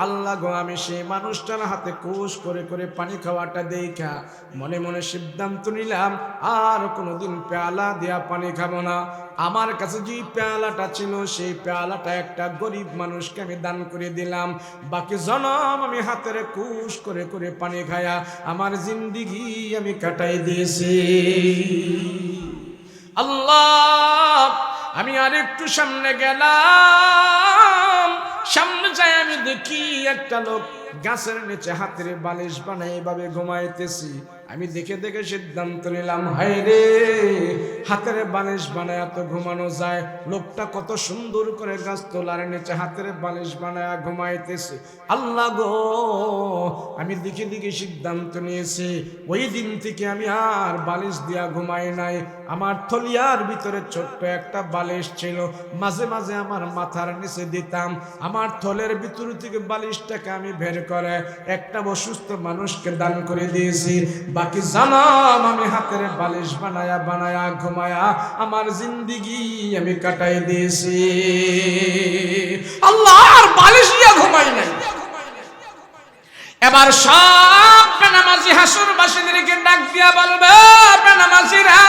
আল্লাহ গো, আমি সেই মানুষটার হাতে কৌশ করে করে পানি খাওয়াটা দেখা মনে মনে সিদ্ধান্ত নিলাম আর কোনোদিন পেয়ালা দিয়া পানি খাবো না। আমার কাছে যে পেয়ালাটা ছিল সেই পেয়ালাটা একটা গরিব মানুষকে আমি দান করে দিলাম। বাকি জনম আমি হাতের কৌশ করে করে পানি খায়া আমার জিন্দিগি আমি কাটাই দিয়েছি। আল্লাহ, আমি আর একটু সামনে গেলাম, সামনে যাই আমি দেখি একটা লোক গাছের নিচে হাতের বালিশ বানাই এভাবে ঘুমাইতেছি। আমি দেখে দেখে সিদ্ধান্ত নিলাম, হায় রে, হাতের বালিশ বানায় তো ঘুমানো যায়। লোকটা কত সুন্দর করে গাছ তোলার নিচে হাতের বালিশ বানায় ঘুমাইতেছে। আল্লাহ গো, আমি দেখে দেখে সিদ্ধান্ত নিয়েছি, ওই দিন থেকে আমি আর বালিশ দিয়া ঘুমাই নাই। আমার থলিয়ার ভিতরে ছোট্ট একটা বালিশ ছিল, মাঝে মাঝে আমার মাথার নিচে দিতাম। আমার থলের ভিতর থেকে বালিশটাকে আমি বের করে একটা অসুস্থ মানুষকে দান করে দিয়েছি। বাকি জানাম আমি হাতের বালিশ বানায়া বানায়া ঘুমায়া আমার জিন্দিগি আমি কাটাই দিয়েছি। আল্লাহ, আর বালিশ দিয়া ঘুমাই নাই। এবার সব বেনামাজি হাসরবাসীদেরকে ডাক দিয়া বলবে, বেনামাজিরা,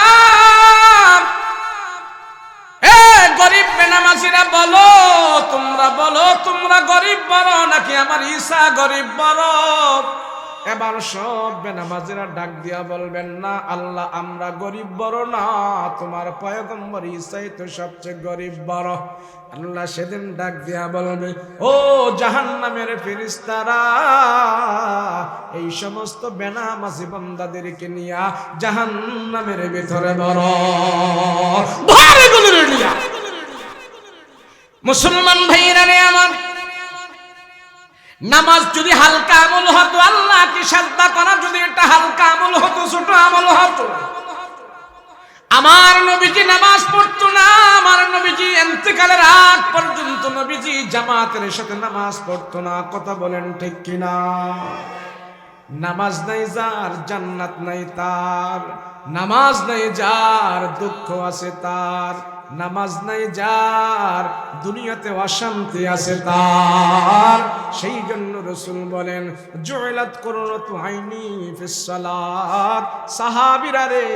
গরিব বেনামাজিরা বলো, তোমরা গরিব বড় নাকি আমার ঈসা গরিব বড়? এবার সব বেনামাজিরা ডাক দিয়া বলবেন, না আল্লাহ, আমরা গরিব বড় না, তোমার পয়গম্বর ঈসাই তো সবচেয়ে গরিব বড়। আল্লাহ সেদিন ডাক দিয়া বলবে, ও জাহান্নামের ফেরেশতারা, এই সমস্ত বেনামাজি বান্দাদেরকে নিয়া জাহান্নামের ভিতরে বড় ভারে গুলো নিয়া। মুসলমান ভাইরা রে আমার, নামাজ যদি হালকা আমল হতো, আল্লাহকে সাজদা করা যদি এটা হালকা আমল হতো, ছোট আমল হতো, আমার নবীজি নামাজ পড়তো না। আমার নবীজি ইন্তেকালের আগ পর্যন্ত নবীজি জামাতের সাথে নামাজ পড়তো না। কথা বলেন ঠিক কিনা? নামাজ নাই যার জান্নাত নাই তার, নামাজ নাই যার দুঃখ আছে তার, নামাজ নাই যার দুনিয়াতে অশান্তি আছে তার। সেই জন্য রাসূল বলেন, জুইলাত কুররাতু আইনি ফিস সালাত। সাহাবীরা রে,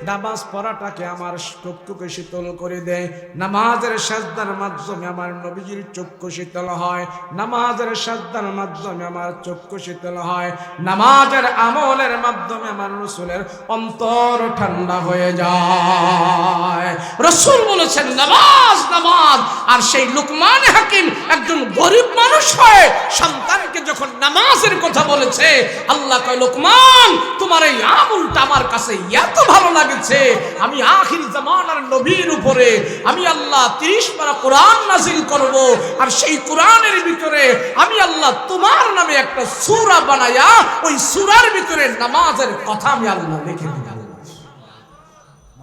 নামাজ পড়াটাকে আমার চক্ষুকে শীতল করে দেয়। নামাজের সাজদার মাধ্যমে আমার নবীজির চক্ষু শীতল হয়, নামাজের সাজদার মাধ্যমে আমার চক্ষু শীতল হয়, নামাজের আমলের মাধ্যমে আমার রাসূলের অন্তর ঠান্ডা হয়ে যায়। রাসূল বলেছেন নামাজ নামাজ। আর সেই লুকমান হাকিম একজন গরিব মানুষ হয়ে সন্তানকে যখন নামাজের কথা বলেছে, আল্লাহ কয়, লুকমান, তোমার এই আমলটা আমার কাছে এত ভালো লাগছে, আমি আখির জামানার নবীর উপরে আমি আল্লাহ 30 পারা কোরআন নাযিল করব। আর সেই কোরআনের ভিতরে আমি আল্লাহ তোমার নামে একটা সূরা বানায়া ওই সূরার ভিতরে নামাজের কথা আমি আল্লাহ লিখে দেব।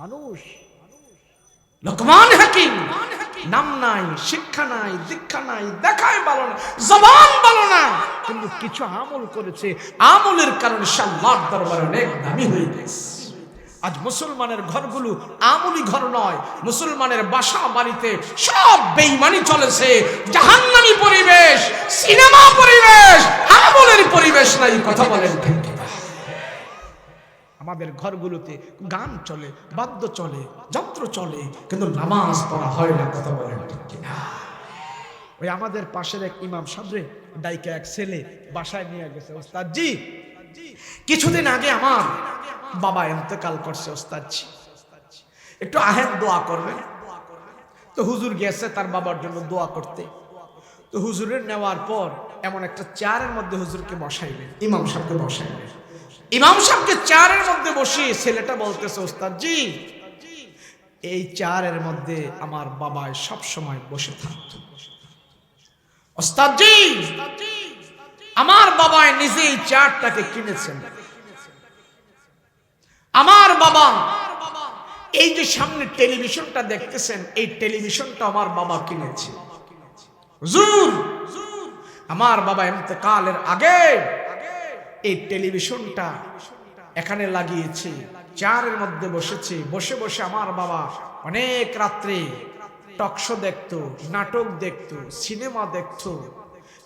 মানুষ লুকমান হাকিম, নাম নাই, শিক্ষা নাই, দীক্ষা নাই, দেখায় ভালো না, জবান ভালো না, কিন্তু কিছু আমল করেছে, আমলের কারণে আল্লাহর দরবারে অনেক দামি হয়ে গেছে। আজ মুসলমানের ঘরগুলো আমলি ঘর নয়, মুসলমানের বাসা বাড়িতে সব বেঈমানি চলেছে, জাহান্নামী পরিবেশ, সিনেমা পরিবেশ, আমলের পরিবেশ নাই। কথা বলেন ঠিক কিনা? আমাদের ঘরগুলোতে গান চলে, বাদ্য চলে, যন্ত্র চলে, কিন্তু নামাজ পড়া হয় না। কথা বলেন ঠিক কিনা? ওই আমাদের পাশের এক ইমাম সাহেব ডাইকে এক ছেলে বাসায় নিয়ে গেছে, ওস্তাদজি কিছুদিন আগে আমার বাবা ইন্তেকাল করছে, ওস্তাদজি একটু আহেন দোয়া করবেন। তো হুজুর গেছে তার বাবার জন্য দোয়া করতে। তো হুজুরের নেওয়ার পর এমন একটা চেয়ারের মধ্যে হুজুরকে বসাইলেন, ইমাম সাহেবকে বসাইলেন। ইমাম সাহেবকে চেয়ারের মধ্যে বসিয়ে ছেলেটা বলতেছে, ওস্তাদ জি, এই চেয়ারের মধ্যে আমার বাবা সব সময় বসে থাকতো। ওস্তাদ জি, আমার বাবা নিজেই চেয়ারটাকে কিনেছেন। আমার বাবা এই যে সামনে টেলিভিশনটা দেখতেছেন, এই টেলিভিশনটা আমার বাবা কিনেছে। হুজুর, আমার বাবা ইন্তেকালের আগে এই টেলিভিশনটা এখানে লাগিয়েছে, চেয়ারের মধ্যে বসেছে। বসে বসে আমার বাবা অনেক রাত্রে টকশো দেখতো, নাটক দেখতো, সিনেমা দেখতো।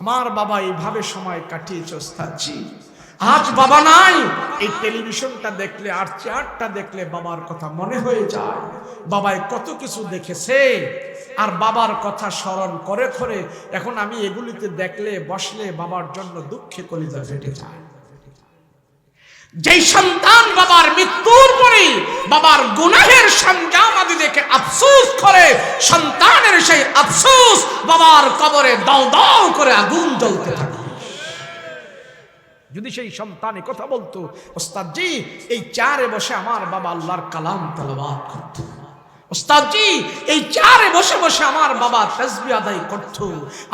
আমার বাবা এইভাবে সময় কাটিয়েছে। ওস্তাদ জি, আজ বাবা নাই, এই টেলিভিশনটা দেখলে আর চেয়ারটা দেখলে বাবার কথা মনে হয়ে যায়। বাবাই কত কিছু দেখেছে, আর বাবার কথা স্মরণ করে করে এখন আমি এগুলিতে দেখলে বসলে বাবার জন্য দুঃখে কলিজা ফেটে যায়। যেই সন্তান বাবার মৃত্যুর পরে বাবার গুনাহের সঞ্জাম আদি দেখে আফসোস করে, সন্তানের সেই আফসোস বাবার কবরে দাও দাও করে আগুন জ্বলতে থাকে। যদি সেই সন্তানে কথা বলতো, ওস্তাদ জি, এই চেয়ারে বসে আমার বাবা আল্লাহর কালাম তেলাওয়াত করত। ওস্তাদ জি, এই চেয়ারে বসে বসে আমার বাবা তাসবিহ আদায় করত।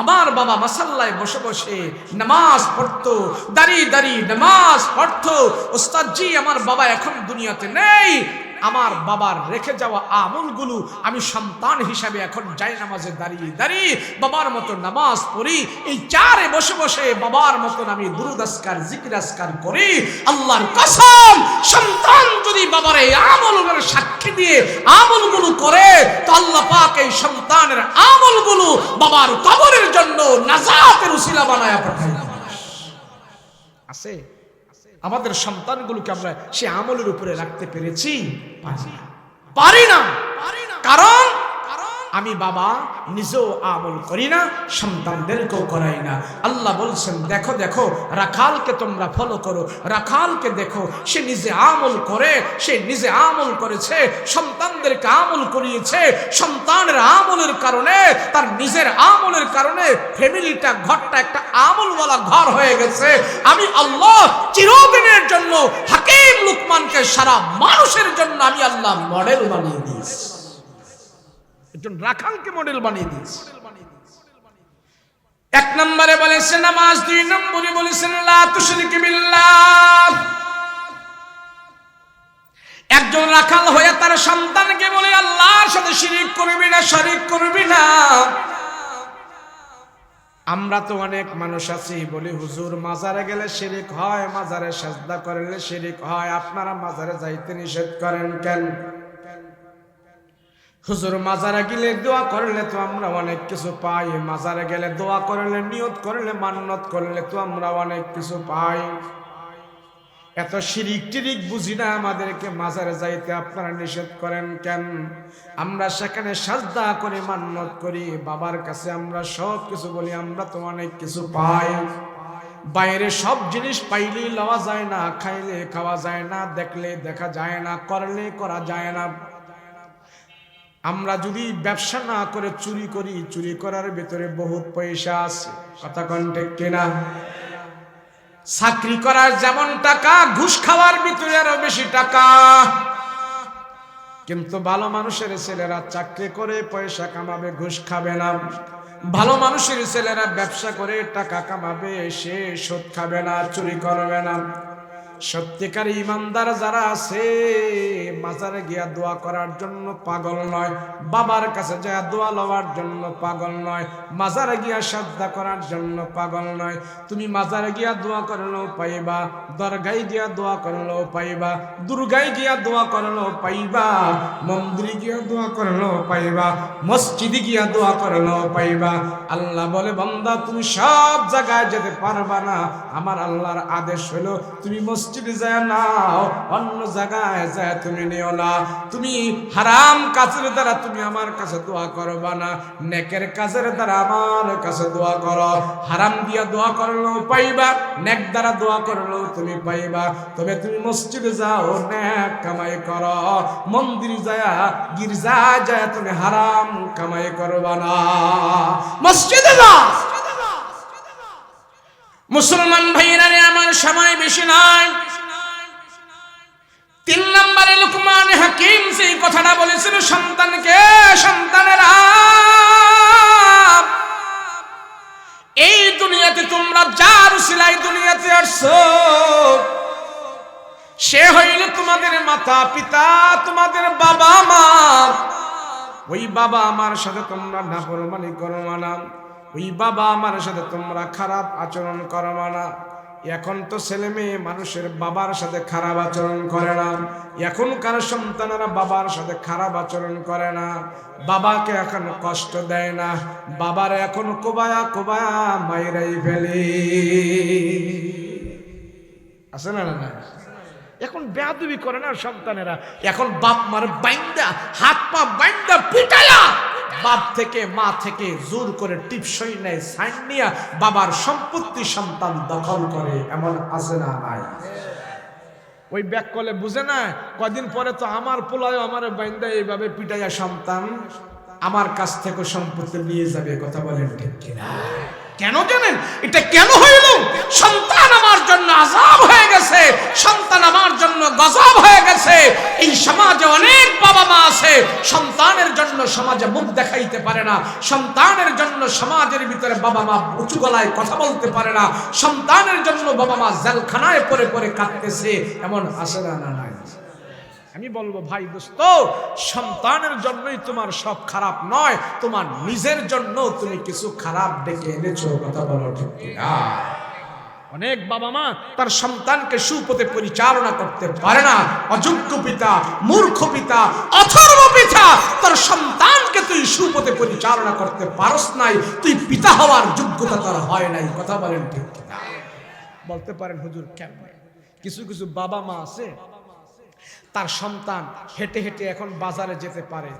আমার বাবা মাসাল্লায় বসে বসে নামাজ পড়তো, দাঁড়িয়ে দাঁড়িয়ে নামাজ পড়তো। ওস্তাদ জি, আমার বাবা এখন দুনিয়াতে নেই। আমার বাবার রেখে যাওয়া আমলগুলো আমি সন্তান হিসাবে এখন যাই নামাজে দাঁড়িয়ে দাঁড়িয়ে বাবার মতো নামাজ পড়ি। এই চেয়ারে বসে বসে বাবার মতন আমি দুরূদ আজকার জিকির আজকার করি। আল্লাহর কসম, সন্তান যদি বাবার এই আমলগুলোর সাক্ষী দিয়ে আমলগুলো করে, তো আল্লাহ পাক এই সন্তানের আমলগুলো বাবার কবরের জন্য নাজাতের উসিলা বানায়া পাঠায়। আছে আমাদের সন্তানগুলোকে আমরা সে আমলের উপরে রাখতে পেরেছি? পারি না। কারণ আমি বাবা নিজেও আমল করি না, সন্তানদেরকেও করাই না। আল্লাহ বলছেন, দেখো দেখো রাখালকে তোমরা ফলো করো, রাখালকে দেখো, সে নিজে আমল করে, সে নিজে আমল করেছে, সন্তানদেরকে আমল করিয়েছে। সন্তানের আমলের কারণে, তার নিজের আমলের কারণে ফ্যামিলিটা, ঘরটা একটা আমলওয়ালা ঘর হয়ে গেছে। আমি আল্লাহ চিরদিনের জন্য হাকিম লুকমানকে সারা মানুষের জন্য আমি আল্লাহ মডেল বানিয়ে দিয়েছি, একজন রাখালকে মডেল বানিয়ে দিয়েছে। এক নম্বরে বলেছে নামাজ, দুই নম্বরে বলেছেন লা তুশরিক বিল্লাহ। একজন রাখাল হয়ে তার সন্তানকে বলে আল্লাহর সাথে শিরিক করবি না, শরীক করবি না। আমরা তো অনেক মানুষ আছি বলি, হুজুর মাজারে গেলে শিরিক হয়, মাজারে সাজদা করলে শিরিক হয়, আপনারা মাজারে যাইতে নিষেধ করেন কেন? হুজুর মাজারে গেলে দোয়া করলে তো আমরা অনেক কিছু পাই, মাজারে গেলে দোয়া করলে, নিয়ত করলে, মান্নত করলে তো আমরা অনেক কিছু পাই। এত শিরিক টিরিক বুঝি না, আমাদেরকে মাজারে যাইতে আপনারা নিষেধ করেন কেন? আমরা সেখানে সাজদা করি, মান্নত করি, বাবার কাছে আমরা সব কিছু বলি, আমরা তো অনেক কিছু পাই। বাইরে সব জিনিস পাইলেই লওয়া যায় না, খাইলে খাওয়া যায় না, দেখলে দেখা যায় না, করলে করা যায় না। আমরা যদি ব্যবসা না করে চুরি করি, চুরি করার ভিতরে বহুত পয়সা আছে, কথা কোন ঠিক কিনা? চাকরি করার যেমন টাকা, ঘুষ খাওয়ার ভিতরে আরো বেশি টাকা। কিন্তু ভালো মানুষের ছেলেরা চাকরি করে পয়সা কামাবে, ঘুষ খাবে না। ভালো মানুষের ছেলেরা ব্যবসা করে টাকা কামাবে, সে সুদ খাবে না, চুরি করবে না। সত্যিকার ইমানদার যারা আছে, মাজারে গিয়া দোয়া করার জন্য পাগল নয়, বাবার কাছে যায় দোয়া লওয়ার জন্য পাগল নয়, মাজারে গিয়া সাজদা করার জন্য পাগল নয়। তুমি মাজারে গিয়া দোয়া করলেও পাইবা, দরগায় গিয়া দোয়া করলেও পাইবা, দুর্গায় গিয়া দোয়া করলেও পাইবা, মন্দিরে গিয়া দোয়া করলেও পাইবা, মসজিদে গিয়া দোয়া করলেও পাইবা। আল্লাহ বলে, বান্দা তুমি সব জায়গায় যেতে পারবা না, আমার আল্লাহর আদেশ হলো তুমি মসজিদে যায় নাও, অন্য জায়গায় যায় তুমি নিও না। তুমি হারাম কাজের দ্বারা তুমি আমার কাছে দোয়া করবা না, নেকের কাজের দ্বারা আমার কাছে দোয়া করো। হারাম দিয়া দোয়া করলেও পাইবা, নেক দ্বারা দোয়া করলেও তুমি পাইবা। তবে তুমি মসজিদে যাও, নেক কামাই করো, মন্দিরে যায়, গির্জায় যায় তুমি হারাম কামাই করবা না। মসজিদে যাও, মুসলমান ভাইরা আমার সময় বেশি নাই। 3 নম্বরে লুকমান হাকিম সেই কথাটা বলেছিল সন্তানকে, সন্তানেরা এই দুনিয়াতে তোমরা যার উসিলায় দুনিয়াতে আসছো সে হইল তোমাদের মাতা পিতা, তোমাদের বাবা মা। ওই বাবা আমার সাথে তোমরা নাফরমানি করো না, ওই বাবা আমার সাথে তোমরা খারাপ আচরণ করো না। এখন তো ছেলে মেয়ে মানুষের বাবার সাথে খারাপ আচরণ করে না, এখনকার সন্তানেরা বাবার সাথে খারাপ আচরণ করে না, বাবাকে এখন কষ্ট দেয় না, বাবার এখন কোবায়া কোবায়া মাইরাই ফেলে। আছে না না? এখন বেয়াদবি করে না সন্তানেরা, এখন বাপ মার বাইন্দা হাত পা বাইন্দা পিটায়া বাপ থেকে মা থেকে জোর করে টিপসই নেয়, সাইন নিয়া বাবার সম্পত্তি সন্তান দখল করে, এমন আছে না নাই? ওই ব্যাক কলে বুঝে না, কদিন পরে তো আমার পোলায় আমার বাইন্দা এইভাবে পিটাইয়া সন্তান আমার কাছ থেকে সম্পত্তি নিয়ে যাবে। কথা বলেন ঠিক কিনা? কেন জানেন এটা কেন হইল? সন্তান আমার জন্য আযাব হয়ে গেছে, সন্তান আমার জন্য গজব হয়ে গেছে। এই সমাজে অনেক বাবা মা আছে সন্তানের জন্য সমাজে মুখ দেখাইতে পারে না, সন্তানের জন্য সমাজের ভিতরে বাবা মা উঁচু গলায় কথা বলতে পারে না, সন্তানের জন্য বাবা মা জেলখানায় পড়ে পড়ে কাঁদতেছে, এমন আছে না নাই? আমি বলবো ভাই দোস্ত, সন্তানের জন্যই তোমার সব খারাপ নয়, তোমার নিজের জন্য তুমি কিছু খারাপ ডেকে এনেছো। কথা বলো ঠিক কিনা? অনেক বাবা মা তার সন্তানকে সুপথে পরিচালনা করতে পারে না, অযোগ্য পিতা, মূর্খ পিতা, অথর্ব পিতা। তার সন্তানকে তুই সুপথে পরিচালনা করতে পারস নাই, তুই পিতা হওয়ার যোগ্যতা তার হয় নাই। কথা বলেন ঠিক কিনা? বলতে পারেন হুজুর কেমন? কিছু কিছু বাবা মা আছে তার সন্তান হেঁটে হেঁটে এখন বাজারে যেতে পারে,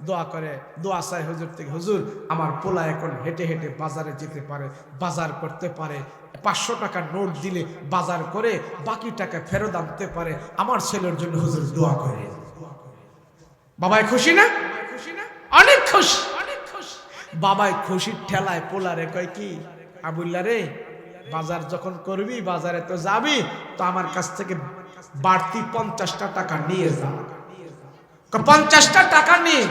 দোয়া করে, দোয়া চায় হুজুর থেকে, হুজুর আমার পোলা এখন হেঁটে হেঁটে বাজারে যেতে পারে, বাজার করতে পারে, 500 টাকা নোট দিলে বাজার করে বাকি টাকা ফেরত আনতে পারে, আমার ছেলের জন্য হুজুর দোয়া করে। বাবাই খুশি না? অনেক খুশি। বাবাই খুশির ঠেলায় পোলারে কয় কি, আবুল্লা রে বাজার যখন করবি, বাজারে তো যাবি, তো আমার কাছ থেকে বাড়তি 50টা টাকা নিয়ে যা। 50টা টাকা নিয়ে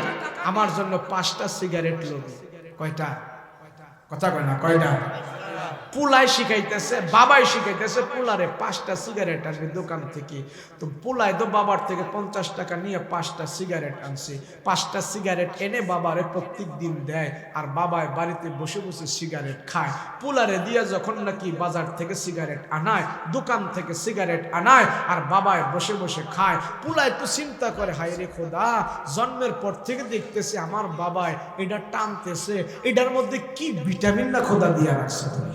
আমার জন্য 5টা সিগারেট লোবি। কয়টা? কথা কয় না, কয়টা? পুলাই শিখাইতেছে, বাবাই শিখাইতেছে পুলারে 5টা সিগারেট আসবে দোকান থেকে। তো পুলাই তো বাবার থেকে 50 টাকা নিয়ে 5টা সিগারেট আনছে, 5টা সিগারেট এনে বাবারে প্রত্যেক দিন দেয়, আর বাবায় বাড়িতে বসে বসে সিগারেট খায়। পুলারে দিয়ে যখন নাকি বাজার থেকে সিগারেট আনায়, দোকান থেকে সিগারেট আনায়, আর বাবায় বসে বসে খায়, পুলাই তো চিন্তা করে, হায় রে খোদা, জন্মের পর থেকে দেখতেছে আমার বাবায় এটা টানতেছে, এটার মধ্যে কি ভিটামিন না খোদা দিয়া রাখছে তুমি,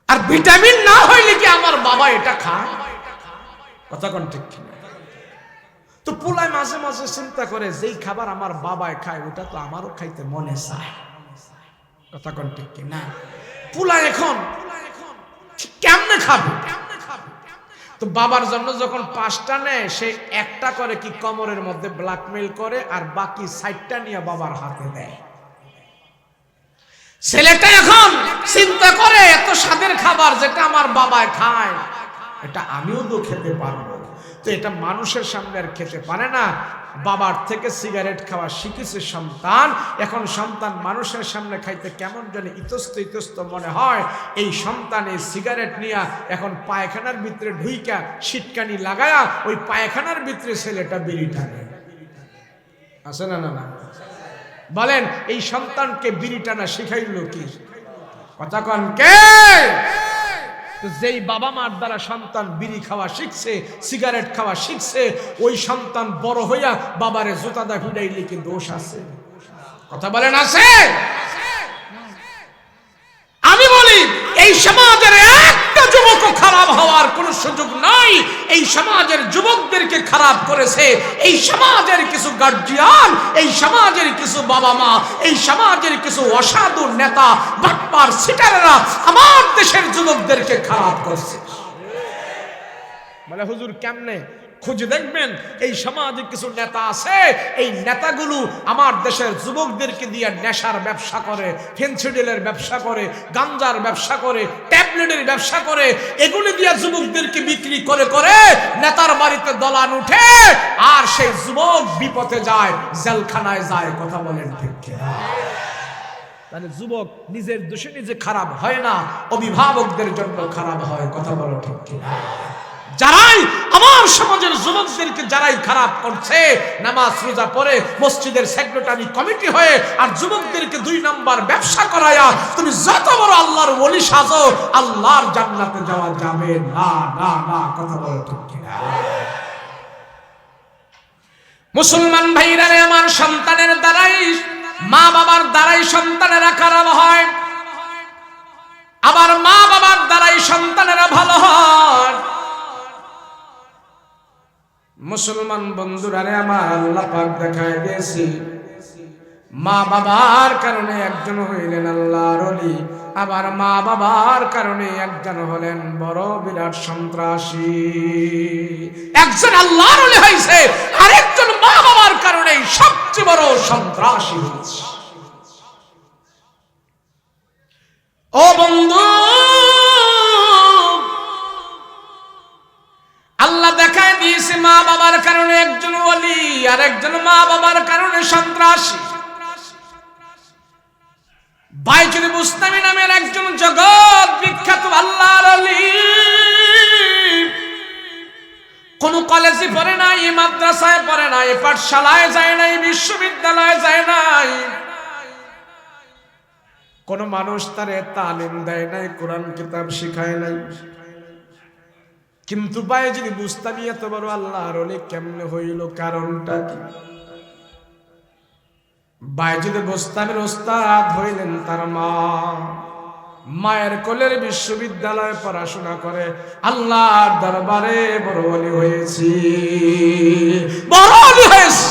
আর ভিটামিন না হইলে কি আমার বাবা এটা খায়? কথা কোন ঠিক কিনা? তো পুলাই মাঝে মাঝে চিন্তা করে, যেই খাবার আমার বাবায় খায় ওটা তো আমারও খাইতে মনে চায়। কথা কোন ঠিক কিনা? পুলাই এখন কেমনে খাবে? তো বাবার জন্য যখন 5টা নেয়, সে একটা করে কি কোমরের মধ্যে ব্ল্যাকমেইল করে, আর বাকি 60টা নিয়ে বাবার হাতে দেয়। ছেলেটা এখন চিন্তা করে, এত স্বাদের খাবার যেটা আমার বাবায় খায় এটা আমিও তো খেতে পারবো। তো এটা মানুষের সামনে আর খেতে পারে না, বাবার থেকে সিগারেট খাওয়া শিখেছে সন্তান। এখন সন্তান মানুষের সামনে খাইতে কেমন জানি ইতস্ত ইতস্ত মনে হয়। এই সন্তান এই সিগারেট নিয়ে এখন পায়খানার ভিতরে ঢুইকা শীতকানি লাগায়া ওই পায়খানার ভিতরে ছেলেটা বিড়ি টানে। আছে না? না না বলেন, এই সন্তানকে বিড়ি টানা শিখাইল কি? কথা কন কে? যেই বাবা মার দ্বারা সন্তান বিড়ি খাওয়া শিখছে, সিগারেট খাওয়া শিখছে, ওই সন্তান বড় হইয়া বাবারে জুতাদা ভিড়াইলে কি দোষ আছে? কথা বলেন আছে? আমি বলি এই সমাজের একটা যুবক খারাপ হওয়ার কোন সুযোগ নাই। এই সমাজের যুবকদেরকে খারাপ করেছে এই সমাজের কিছু গার্জিয়ান, এই সমাজের কিছু বাবা মা, এই সমাজের কিছু অসাধু নেতা, বাটপার সিটারেরা আমার দেশের যুবকদেরকে খারাপ করছে। বলে হুজুর কেমনে? খুঁজে দেখবেন এই সমাজে কিছু নেতা আছে, এই নেতাগুলো আমার দেশের যুবকদেরকে দিয়ে নেশার ব্যবসা করে, ফেন্সিডিলের ব্যবসা করে, গাঞ্জার ব্যবসা করে, ট্যাবলেটের ব্যবসা করে, এগুলি দিয়ে যুবকদেরকে বিক্রি করে করে নেতার বাড়িতে দলান উঠে, আর সেই যুবক বিপথে যায়, জেলখানায় যায়। কথা বলেন ঠিক কিনা? তাহলে যুবক নিজের দোষে নিজে খারাপ হয় না, অভিভাবকদের জন্য খারাপ হয়। কথা বলো ঠিক কিনা? যারাই আমার সমাজের যুবকদেরকে যারাই খারাপ করছে, নামাজ রোজা পড়ে মসজিদের সেক্রেটারি কমিটি হয়ে আর যুবকদেরকে 2 নাম্বার ব্যবসা করায়া তুমি যত বড় আল্লাহর ওলি সাজো, আল্লাহর জান্নাতে যাওয়া যাবে না। না না, কথা বলো ঠিক কিনা? মুসলমান ভাইরা আমার, সন্তানের দ্বারাই, মা বাবার দ্বারাই সন্তানেরা খারাপ হয়, আবার মা বাবার দ্বারাই সন্তানেরা ভালো হয়। মুসলমান বন্ধুরা আমার, আল্লাহ পাক দেখায় দিয়েছি, মা বাবার কারণে একজন হইলেন আল্লাহর ওলি, আবার মা বাবার কারণে একজন হলেন বড় বিরাট সন্ত্রাসী। একজন আল্লাহর ওলি হয়েছে, আরেকজন মা বাবার কারণে সবচেয়ে বড় সন্ত্রাসী হয়েছে। ও বন্ধু, আল্লাহ দেখায় দিয়েছে মা বাবার কারণে একজন ওলি, আর একজন মা বাবার কারণে সন্ত্রাসী। বাইজুল বুস্তামি নামের একজন জগৎ বিখ্যাত আল্লাহর ওলি, কোন কলেজে পড়ে নাই, মাদ্রাসায় পড়ে নাই, পাঠশালায় যায় নাই, বিশ্ববিদ্যালয়ে যায় নাই, কোন মানুষ তারে তালিম দেয় নাই, কোরআন কিতাব শিখায় নাই। কিন্তু বাইজুল বুস্তামি এত বড় আল্লাহর ওলি কেমনে হইল? কারণটা কি? বাইজুল বুস্তামির ওস্তাদ হইলেন তার মা। মায়ের কোলের বিশ্ববিদ্যালয়ে পড়াশোনা করে আল্লাহর দরবারে বড় ওলি হয়েছি, বড় ওলি হয়েছে।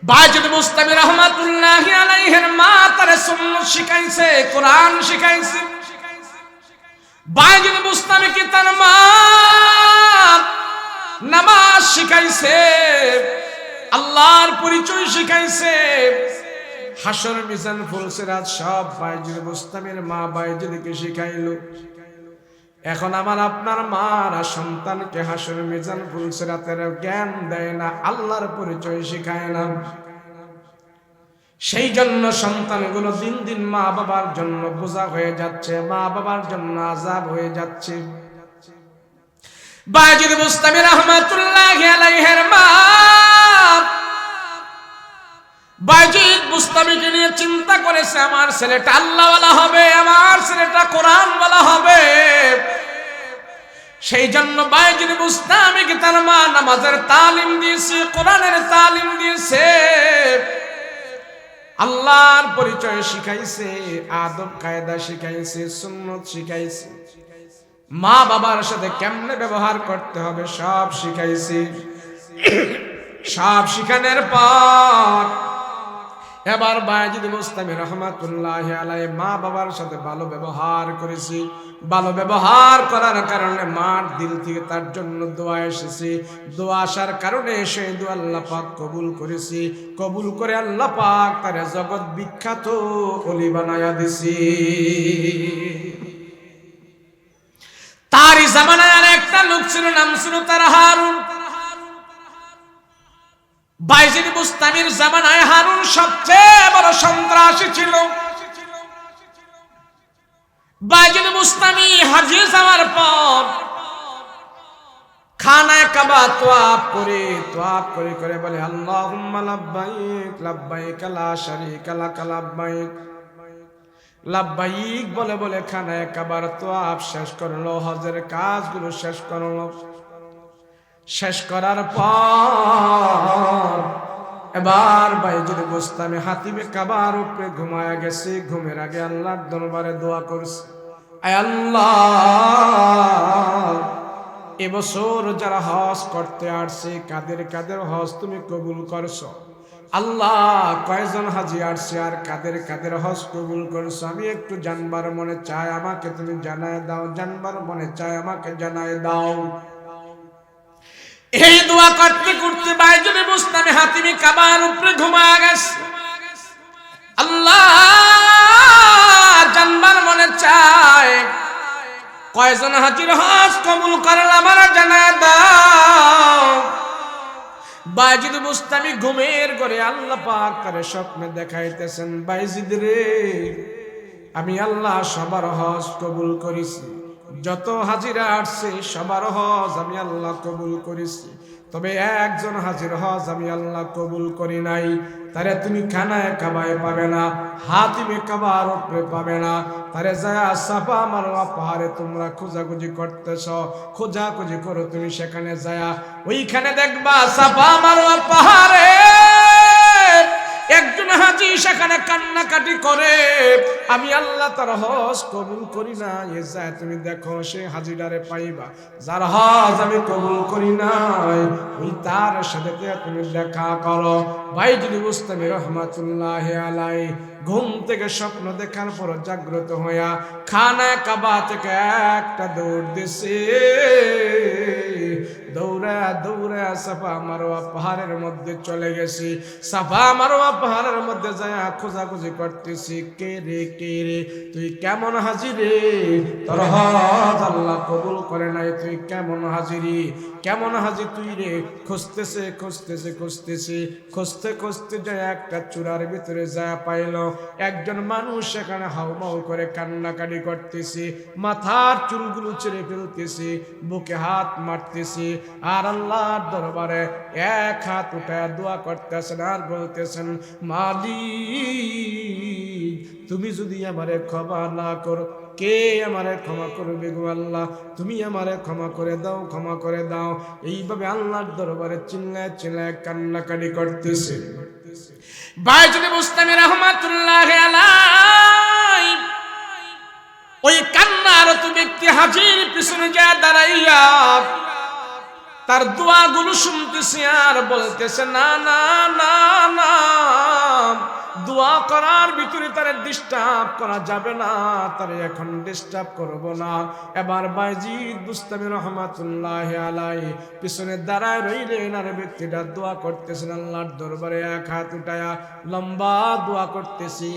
বাইজুল বুস্তামি রহমাতুল্লাহি আলাইহির মা তারে সুন্নাত শিখাইছে, কোরআন শিখাইছে। বাইজুল বুস্তামি কি তার মা নামাজ শিখাইছে, আল্লাহর পরিচয় শিখাইছে, হাসর মিজান ফুলসিরাত সব বাইজুল বুস্তামির মা বাইজুলকে শিখাইলো। এখন আমার আপনার মারা সন্তানকে হাসর মিজান ফুলসিরাতের জ্ঞান দেয় না, আল্লাহর পরিচয় শিখায় না। সেই জন্য সন্তানগুলো দিন দিন মা বাবার জন্য বোঝা হয়ে যাচ্ছে, মা বাবার জন্য আযাব হয়ে যাচ্ছে। বাইজুল বুস্তামি রহমাতুল্লাহি আলাইহির মা বাইজুল বুস্তামিকে নিয়ে চিন্তা করেছে, আমার ছেলেটা আল্লাহওয়ালা হবে, আমার ছেলেটা কোরআনওয়ালা হবে। সেই জন্য বাইজুল বুস্তামিকে তার মা নামাজের তালিম দিয়েছে, কোরআনের তালিম দিয়েছে, আল্লাহর পরিচয় শিখাইছে, আদব কায়দা শিখাইছে, সুন্নত শিখাইছে, মা বাবার সাথে কেমনে ব্যবহার করতে হবে সব শিখাইছে। সব শিখানোর পর এবার বাইজুল বুস্তামি রহমাতুল্লাহি আলাইহি মা বাবার সাথে ভালো ব্যবহার করেছি। ভালো ব্যবহার করার কারণে মার দিল থেকে তার জন্য দোয়া এসেছে, দোয়া আসার কারণে সেই দোয়া আল্লাহ পাক কবুল করেছি। কবুল করে আল্লাহ পাক তারে জগৎ বিখ্যাত ওলি বানায়া দিছি। তারই জামানায় আর একটা লোক ছিল, নাম ছিল তার হারুন। বাইজুল বুস্তামির জামানায় হারুন সবচেয়ে বড় সন্ত্রাসী ছিল। বাইজুল বুস্তামি হাজিয়ে যাওয়ার পর খানায় কাবা তোয়াফ করে করে বলে আল্লাহুম্মা লাব্বাইক লাব্বাইক লা শারীকা লাক লাব্বাইক লাব্বাইক বলে বলে খানায় কাবার তোয়াফ শেষ করলো, হজের কাজগুলো শেষ করলো। শেষ করার পর এবার বাইজুল বুস্তামি হাতিমে কাবার উপরে ঘুমায়া গেছে। ঘুমের আগে আল্লাহর দরবারে দোয়া করছে, আয় আল্লাহ, এবছর যারা হজ করতে আসছে কাদের কাদের হজ তুমি কবুল করছো, আল্লাহ কয়জন হাজি আসছে আর কাদের কাদের হজ কবুল করছো আমি একটু জানবার মনে চায়, আমাকে তুমি জানায় দাও, জানবার মনে চায় আমাকে জানায় দাও। এই দোয়া করতে করতে বাইজুল বুস্তামি হাতিমি কাবার উপরে ঘুমায় গেছে। আল্লাহ জানবার মনে চায় কয়জন হাজির হজ কবুল করল আমার জানায় দাও। বাইজিদ বুস্তামি ঘুমের ঘরে আল্লাহ পাক তারে স্বপ্নে দেখাইতেছেন, বাইজিদ রে আমি আল্লাহ সবার হজ কবুল করেছি, যত হাজিরা আসছে সবার হজ আমি আল্লাহ কবুল করেছি, তবে একজন হাজির হজ আমি আল্লাহ কবুল করি নাই, তারে তুমি খানায় কাবায় পাবে না, হাতিমে কাবার উপরে পাবে না, তারে যায় সাফা মারওয়া পাহাড়ে তোমরা খোঁজাখুঁজি করতেছ, খোঁজাখুঁজি করো তুমি সেখানে যায়, ওইখানে দেখবা সাফা মারওয়া পাহাড়ে একজন হাজি সেখানে কান্নাকাটি করে, আমি আল্লাহ তার হজ কবুল করি না, এ যায় তুমি দেখো সে হাজিরারে পাইবা, যার হজ আমি কবুল করি নাই ওই তার সাথে তুমি দেখা করো। বাইজিদ বুস্তামি রহমাতুল্লাহ আলাইহি ঘুম থেকে স্বপ্ন দেখার পর জাগ্রত হইয়া খানায় কাবা থেকে একটা দৌড় দিছে, দৌড়া দৌড়া সাফা মারওয়া পাহাড়ের মধ্যে চলে গেছি, সাফা মারওয়া পাহাড়ের মধ্যে যায় খোঁজাখুঁজি করতেছি, কে রে তুই কেমন হাজিরে, তোর হজ আল্লাহ কবুল করে নাই, তুই কেমন হাজিরি, কেমন হাজি তুই রে, খুঁজতেছে খুঁজতেছে খুঁজতেছে খুঁজতে খুঁজতে যায় একটা চূড়ার ভিতরে যা পাইল একজন মানুষ সেখানে হাউমাউ করে কান্নাকাটি করতেছে, মাথার চুলগুলো ছেড়ে ফেলতেছে, বুকে হাত মারতেছে আর আল্লাহর দরবারে এক হাত উঠায় দোয়া করতেছেন আর বলতেছেন, মালিক তুমি যদি আমারে ক্ষমা না করো কে আমারে ক্ষমা করবে গো আল্লাহ, তুমি আমারে ক্ষমা করে দাও, ক্ষমা করে দাও। এইভাবে আল্লাহর দরবারে চিল্লায় চিল্লায় কান্নাকাটি করতেছে। বাইজিদ বুস্তামি রাহমাতুল্লাহি আলাইহি ওই কান্নারত ব্যক্তি হাজির পিছনে যায় দাঁড়াইয়া তার দোয়াগুলো শুনতেছে আর বলতেছে, না না না না, দোয়া করার ভিতরে তারে ডিস্টার্ব করা যাবে না, তারে এখন ডিস্টার্ব করব না। এবার বাইজিদ বুস্তামি রহমাতুল্লাহি আলাইহি পিছনে দাঁড়ায় রইলেন আর ব্যক্তিটা দোয়া করতেছেন আল্লাহর দরবারে এক হাত উঠায়া লম্বা দোয়া করতেছি।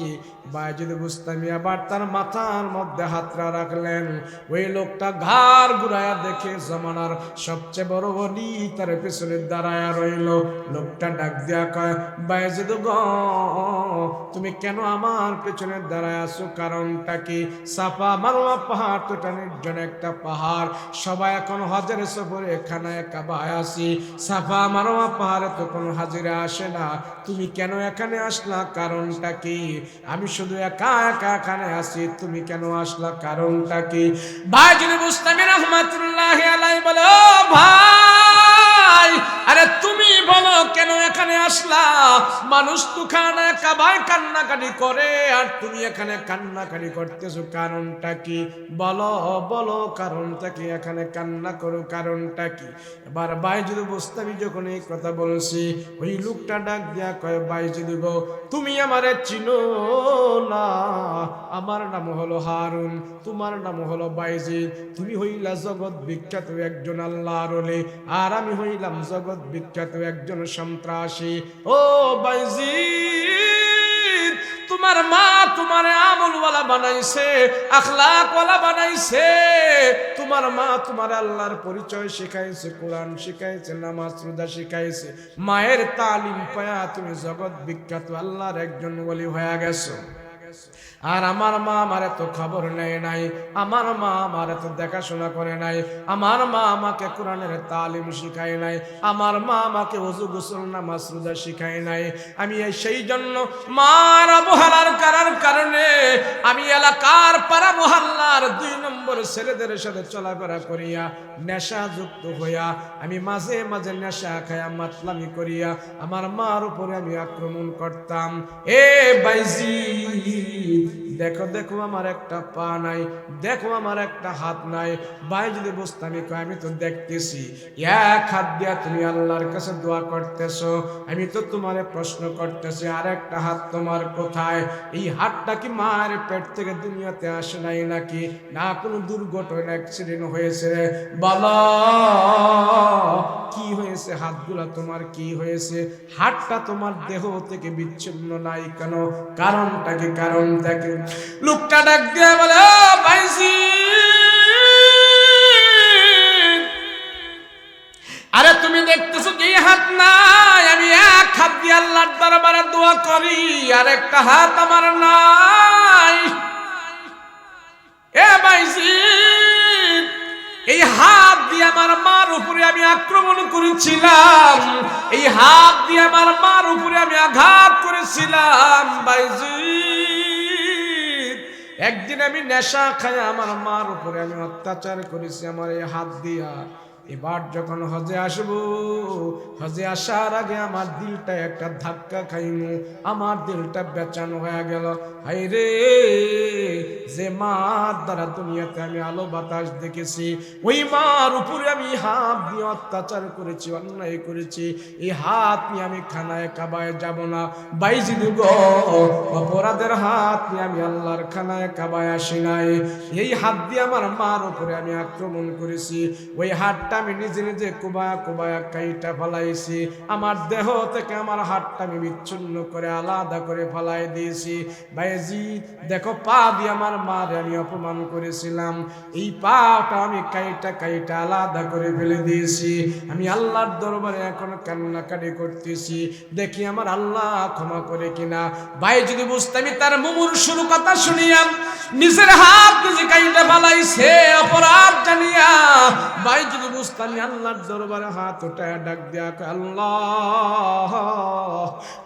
বাইজিদ বুস্তামি আবার তার মাথার মধ্যে হাতটা রাখলেন, ওই লোকটা ঘাড় ঘুরায়া দেখে জমানার সবচেয়ে বড় ওলি তার পিছনে দাঁড়ায়া রইল। লোকটা ডাক দিয়া কয়, বাইজিদ গো তুমি কেন আমার পেছনে দাঁড়ায় আছো, কারণটা কি? সাফা মারওয়া পাহাড় তো নির্জন একটা পাহাড়, সবাই এখন হজের সফরে খানায় কাবায় আসি, সাফা মারওয়া পাহাড়ে তো কোনো হাজিরা আসে না, তুমি কেন এখানে আসলা, কারণটা কি? আমি শুধু একা একা এখানে আসি, তুমি কেন আসলা, কারণটা কি? বাইজিদ বুস্তামি রাহমাতুল্লাহি আলাইহি বলে, ও ভাই আরে তুমি বলো কেন এখানে আসলা, মানুষ তো খানায় কাবায় কান্নাকাটি করে আর তুমি এখানে কান্নাকাটি করতেছো, কারণটা কি? বলো বলো কারণটা কি, এখানে কান্না করো কারণটা কি? এবার বাইজিদ বুস্তামি যখন এই কথা বলছি ওই লোকটা ডাক দিয়া কয়, বাইজিদ গো তুমি আমারে চিনো না, আমার নাম হলো হারুন, তোমার নাম হলো বাইজিদ, তুমি হইলা জগৎ বিখ্যাত একজন আল্লাহর ওলি আর আমি হইলাম জগৎ বিখ্যাত একজন সন্ত্রাসী। ও বাইজিদ তোমার মা তোমার আমলওয়ালা বানাইছে, আখলাকওয়ালা বানাইছে, তোমার মা তোমার আল্লাহর পরিচয় শিখাইছে, কোরআন শিখাইছে, নামাজ রোজা শিখাইছে, মায়ের তালিম পায়া তুমি জগৎ বিখ্যাত আল্লাহর একজন ওলি হয়ে গেছো। আর আমার মা আমার এত খবর নেয় নাই, আমার মা আমার এত দেখাশোনা করে নাই, আমার মা আমাকে কোরআনের তালিম শিখায় নাই, আমার মা আমাকে ওযু গোসল নামাজ রোজা শিখায় নাই। আমি সেই জন্য মার অবহেলার কারণে আমি এলাকার পাড়া মহল্লার 2 নম্বর ছেলেদের সাথে চলাফেরা করিয়া নেশাযুক্ত হইয়া আমি মাঝে মাঝে নেশা খায়া মাতলামি করিয়া আমার মার উপরে আমি আক্রমণ করতাম। এ বাইজিদ দেখো দেখো আমার একটা পা নাই, দেখো আমার একটা হাত নাই। বাইজিদ বুস্তামি কয় আমি তো দেখতেছি এক হাত দিয়া তুমি আল্লাহর কাছে দোয়া করতেছো, আমি তো তোমারে প্রশ্ন করতেছি আর একটা হাত তোমার কোথায়? এই হাতটা কি মায়ের পেট থেকে দুনিয়াতে আসে নাই নাকি, না কোনো দুর্ঘটনা অ্যাক্সিডেন্ট হয়েছে? বলো কি হয়েছে? হাতগুলা তোমার কি হয়েছে? হাতটা তোমার দেহ থেকে বিচ্ছিন্ন নাই কেন? কারণটা কি? কারণ দেখে লোকটা ডাক দিয়ে বলে ভাইজি, আরে তুমি দেখতেছো কি হাত নাই? আমি এক হাত দিয়ে আল্লাহর দরবারে দোয়া করি আর একটা হাত আমার নাই। এ ভাইজি, এই হাত দিয়ে আমার মার উপরে আমি আক্রমণ করেছিলাম, এই হাত দিয়ে আমার মার উপরে আমি আঘাত করেছিলাম। ভাইজি, একদিন আমি নেশা খাই আমার মার উপরে আমি অত্যাচার করেছি আমার এই হাত দিয়া। এবার যখন হজে আসবো, হজে আসার আগে আমার দিলটা একটা ধাক্কা খাইমু, আমার দিলটা বেচানো হয়ে গেল। হাই রে, যে মার দ্বারা দুনিয়াতে আমি আলো বাতাস দেখেছি, ওই মার উপরে আমি হাত দিয়ে অত্যাচার করেছি, অন্যায় করেছি। এই হাত নিয়ে আমি খানায় কাবায় যাব না। বাইজিদ গো, অপরাধের হাত নিয়ে আমি আল্লাহর খানায় কাবায় আসি নাই। এই হাত দিয়ে আমার মার উপরে আমি আক্রমণ করেছি, ওই হাতটা আমি নিজে নিজে কোবায়া কোবায়া কাইটা ফেলাইছি। আমার দেহ থেকে আমার হাতটা আমি বিচ্ছিন্ন করে আলাদা করে ফেলাই দিয়েছি। বাইজিদ দেখো, পা দিয়ে আমার মারে আমি অপমান করেছিলাম, এই পাটা আমি কাইটা কাইটা আলাদা করে ফেলে দিয়েছি। আমি আল্লাহর দরবারে এখন কান্নাকাটি করতেছি, দেখি আমার আল্লাহ ক্ষমা করে কিনা। বাইজিদ বুঝতামি তার মুমূর্ষুর কথা শুনিয়া নিজের হাত নিজে কাইটা ফেলাইছে অপরাধ জানিয়া। বাইজিদ বুঝতামি আল্লাহর দরবারে হাত উঠায় ডাক দিয়া আল্লাহ,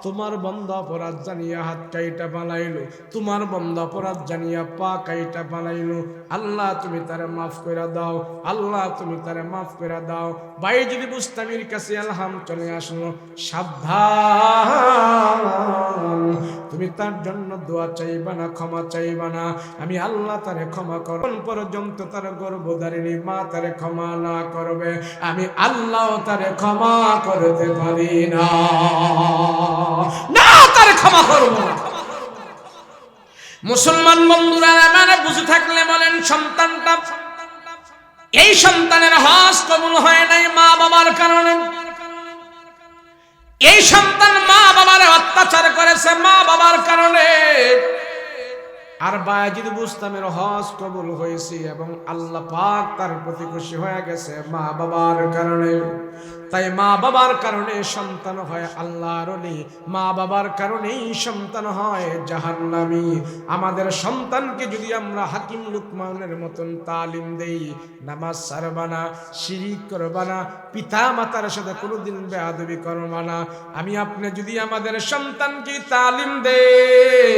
তোমার বান্দা অপরাধ জানিয়া হাত কাইটা বানাইলো, তোমার বান্দা অপরাধ জানিয়া পা কাইটা বানাইলো। আল্লাহ তুমি তারে মাফ করে দাও, আল্লাহ তুমি তারে মাফ করে দাও। বাইজিদ বুস্তামির কাছে আলহাম চলে আসলো, সাবধান, তুমি তার জন্য দোয়া চাইবা না, ক্ষমা চাইবা না, আমি আল্লাহ তারে ক্ষমা করব। পর্যন্ত তার গর্ভধারিণী মা তারে ক্ষমা না করবে, আমি আল্লাহ তারে ক্ষমা করতে পারি না, না তারে ক্ষমা করব না। মুসলমান বন্ধুরা আমার বুঝে থাকলে বলেন, সন্তানটা, এই সন্তানের হজ কবুল হয় নাই মা বাবার কারণে। এই সন্তান মা বাবার অত্যাচার করেছে মা বাবার কারণে। আর বাইজিদ বুস্তামের হজ কবুল হয়েছে এবং আল্লাহ পাক তার প্রতি খুশি হয়ে গেছে মা বাবার কারণে। তাই মা বাবার কারণে সন্তান হয় আল্লাহর ওলি, মা বাবার কারণেই সন্তান হয় জাহান্নামী। আমাদের সন্তানকে যদি আমরা হাকিম লুকমানের মতন তালিম দেই, নামাজ ছাড়বা না, শিরিক করবা না, পিতা মাতার সাথে কোনোদিন বেয়াদবি করবা না, আমি আপনি যদি আমাদের সন্তানকে তালিম দেই,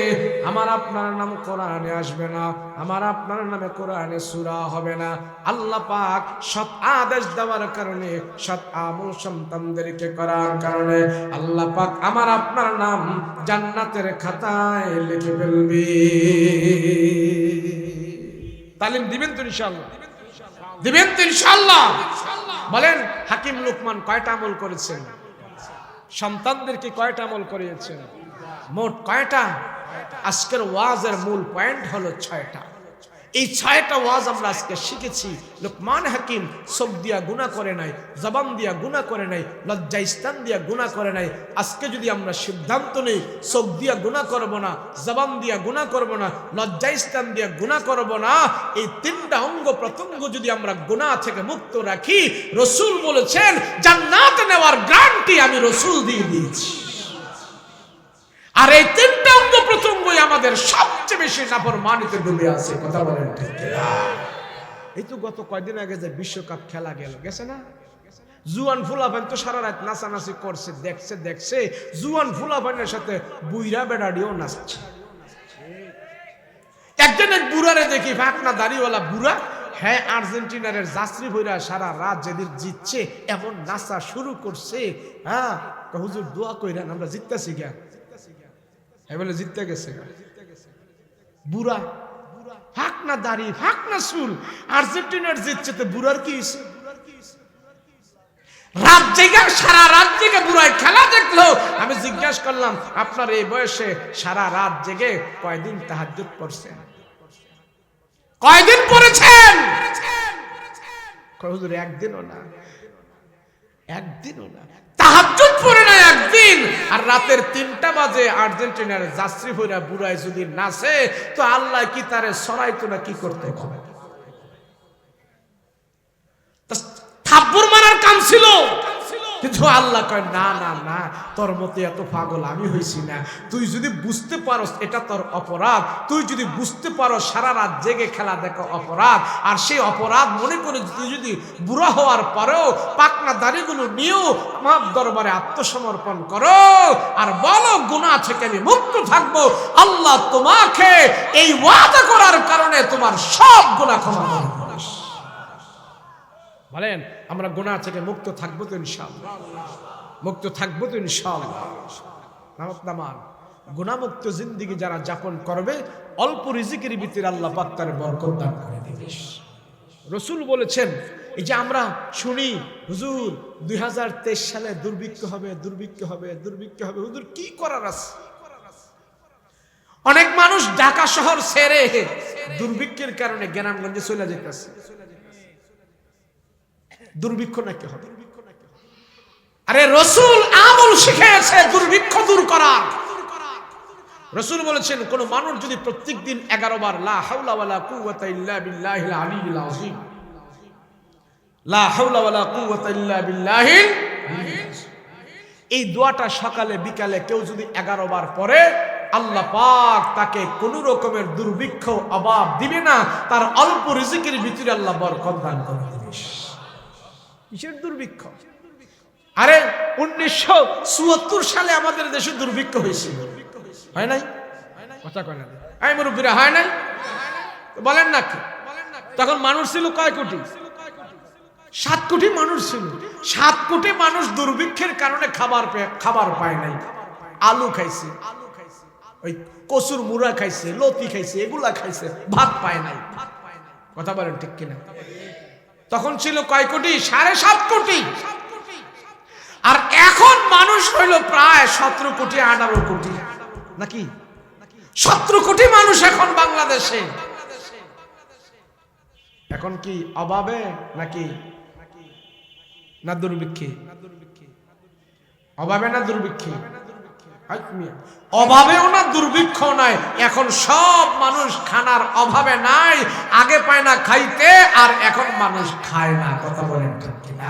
আমার আপনার নাম কোরআনে আসবে না, আমার আপনার নামে কোরআনে সূরা হবে না। আল্লাহ পাক সৎ আদেশ দেওয়ার কারণে, সৎ আমল সন্তানদেরকে করার কারণে আল্লাহ পাক আমার আপনার নাম জান্নাতের খাতায় লিখে ফেলবে। তালিম দিবেন তো ইনশাআল্লাহ? দিবেন তো ইনশাআল্লাহ? বলেন, হাকিম লুকমান কয়টা আমল করেছেন? সন্তানদেরকে কয়টা আমল করিয়েছেন? মোট কয়টা? আজকের ওয়াজের মূল পয়েন্ট হলো 6টা। এই 6টা ওয়াজ আমরা আজকে শিখেছি। লুকমান হাকিম চোখ দিয়া গুনাহ করে নাই, জবান দিয়া গুনাহ করে নাই, লজ্জা স্থান দিয়া গুনাহ করে নাই। আজকে যদি আমরা সিদ্ধান্ত নেই চোখ দিয়া গুনাহ করব না, জবান দিয়া গুনাহ করব না, লজ্জা স্থান দিয়া গুনাহ করব না, এই 3টা অঙ্গ প্রত্যঙ্গ যদি আমরা গুনাহ থেকে মুক্ত রাখি, রাসূল বলেছেন জান্নাতে নেওয়ার গ্যারান্টি আমি রাসূল দিয়ে দিয়েছি। আর এই 3টা অঙ্গ প্রত্যঙ্গই আমাদের সবচেয়ে বেশি নাফরমানিতে ডুবে আছে। কথা বলেন ঠিক কিনা? এই তো গত কয়েকদিন আগে যে বিশ্বকাপ খেলা গেছে না, জুয়ান ফুলাফান তো সারা রাত নাচানাচি করছে, দেখছে জুয়ান ফুলাফানের সাথে বুইরা বেড়াডিও নাচছে। একজন এক বুড়ারে দেখি, ফাঁকনা দাড়িওয়ালা বুড়া, হ্যাঁ আর্জেন্টিনার যাত্রী ভইরা সারা রাত যেদিন জিতছে এমন নাচা শুরু করছে। হ্যাঁ, হুজুর দোয়া কইরা আমরা জিততেছি গা, বলে জিততে গেছে। বুড়া, ফাঁকনা দাড়ি, ফাঁকনা চুল, আর্জেন্টিনার জিতছে, বুড়ার কি হয়েছে? রাত জেগে, সারা রাত জেগে বুড়ায় খেলা দেখলো। আমি জিজ্ঞাসা করলাম, আপনার এই বয়সে সারা রাত জেগে কয়দিন তাহাজ্জুদ পড়ছেন? কয়দিন পড়েছেন? হুজুর একদিনও না, একদিনও না। তাহাজ্জুদ পড়ে না একদিন। আর রাতের 3টা বাজে আর্জেন্টিনার জার্সি পরে বুড়ায় যদি নাচে, তো আল্লাহ কি তারে সরাইতো না কি করতে হবে? থাপ্পড় মারার কাম ছিল, কিন্তু আল্লাহ কয় না না না, তোর মতো এত পাগল আমি হইছি না। তুই যদি বুঝতে পারস এটা তোর অপরাধ, তুই যদি বুঝতে পারো সারা রাত জেগে খেলা দেখো অপরাধ, আর সেই অপরাধ মনে করে তুই যদি বুড়া হওয়ার পরেও পাকনা দাড়িগুলো নিয়েও আমার দরবারে আত্মসমর্পণ করো আর বলো গুনাহ থেকে আমি মুক্ত থাকবো, আল্লাহ তোমাকে এই ওয়াদা করার কারণে তোমার সব গুনাহ ক্ষমা করবেন। বলেন আমরা গুনাহ থেকে মুক্ত থাকবো তো ইনশাআল্লাহ? মুক্ত থাকবো তো ইনশাআল্লাহ? নামান গুনাহমুক্ত জিন্দেগি যারা যাপন করবে, অল্প রিজিকের ভিতরে আল্লাহ পাক তার বরকত দান করে দিবে। রাসূল বলেছেন, এই যে আমরা শুনি হুজুর 2023 সালে দুর্ভিক্ষ হবে, দুর্ভিক্ষ হবে, দুর্ভিক্ষ হবে। হুজুর কি করার আছে? অনেক মানুষ ঢাকা শহর ছেড়ে দুর্ভিক্ষের কারণে গ্রামগঞ্জে চলে যেতেছে। দুর্ভিক্ষ নাকি হবে? আরে রাসূল আমল শিখিয়েছে দুর্ভিক্ষ দূর করার। রাসূল বলেছেন, কোন মানুষ যদি প্রত্যেকদিন 11 বার লা হাওলা ওয়ালা কুওয়াতা ইল্লা বিল্লাহিল আলিয়্যিল আযীম, লা হাওলা ওয়ালা কুওয়াতা ইল্লা বিল্লাহিল, এই দোয়াটা সকালে বিকালে কেউ যদি 11 বার পড়ে, আল্লাহ পাক তাকে কোন রকমের দুর্ভিক্ষ অভাব দিবে না, তার অল্প রিজিকের ভিতরে আল্লাহ বরকত দান করে দিবে। কিসের দুর্ভিক্ষ? আরে 1974 সালে আমাদের দেশে দুর্ভিক্ষ হয়েছিল, হয় নাই? কথা কয় না, এই মুরব্বীরা, হয় নাই? বলেন না কি? তখন মানুষ ছিল কয় কোটি? 7 কোটি মানুষ ছিল। 7 কোটি মানুষ দুর্ভিক্ষের কারণে খাবার পায় নাই। আলু খাইছে, ওই কচুর মুড়া খাইছে, লতি খাইছে, এগুলা খাইছে, ভাত পায় নাই। কথা বলেন ঠিক কিনা? তখন ছিল কয় কোটি? 7.5 কোটি। আর এখন মানুষ হইল প্রায় 17 কোটি 18 কোটি, নাকি 17 কোটি মানুষ এখন বাংলাদেশে। এখন কি অভাবে নাকি না দুর্ভিক্ষে? অভাবে না দুর্ভিক্ষে? অভাবেও না দুর্ভিক্ষ নাই, এখন সব মানুষ খানার অভাবে নাই। আগে পায় না খাইতে, আর এখন মানুষ খায় না। কথা বলেন ঠিক কিনা?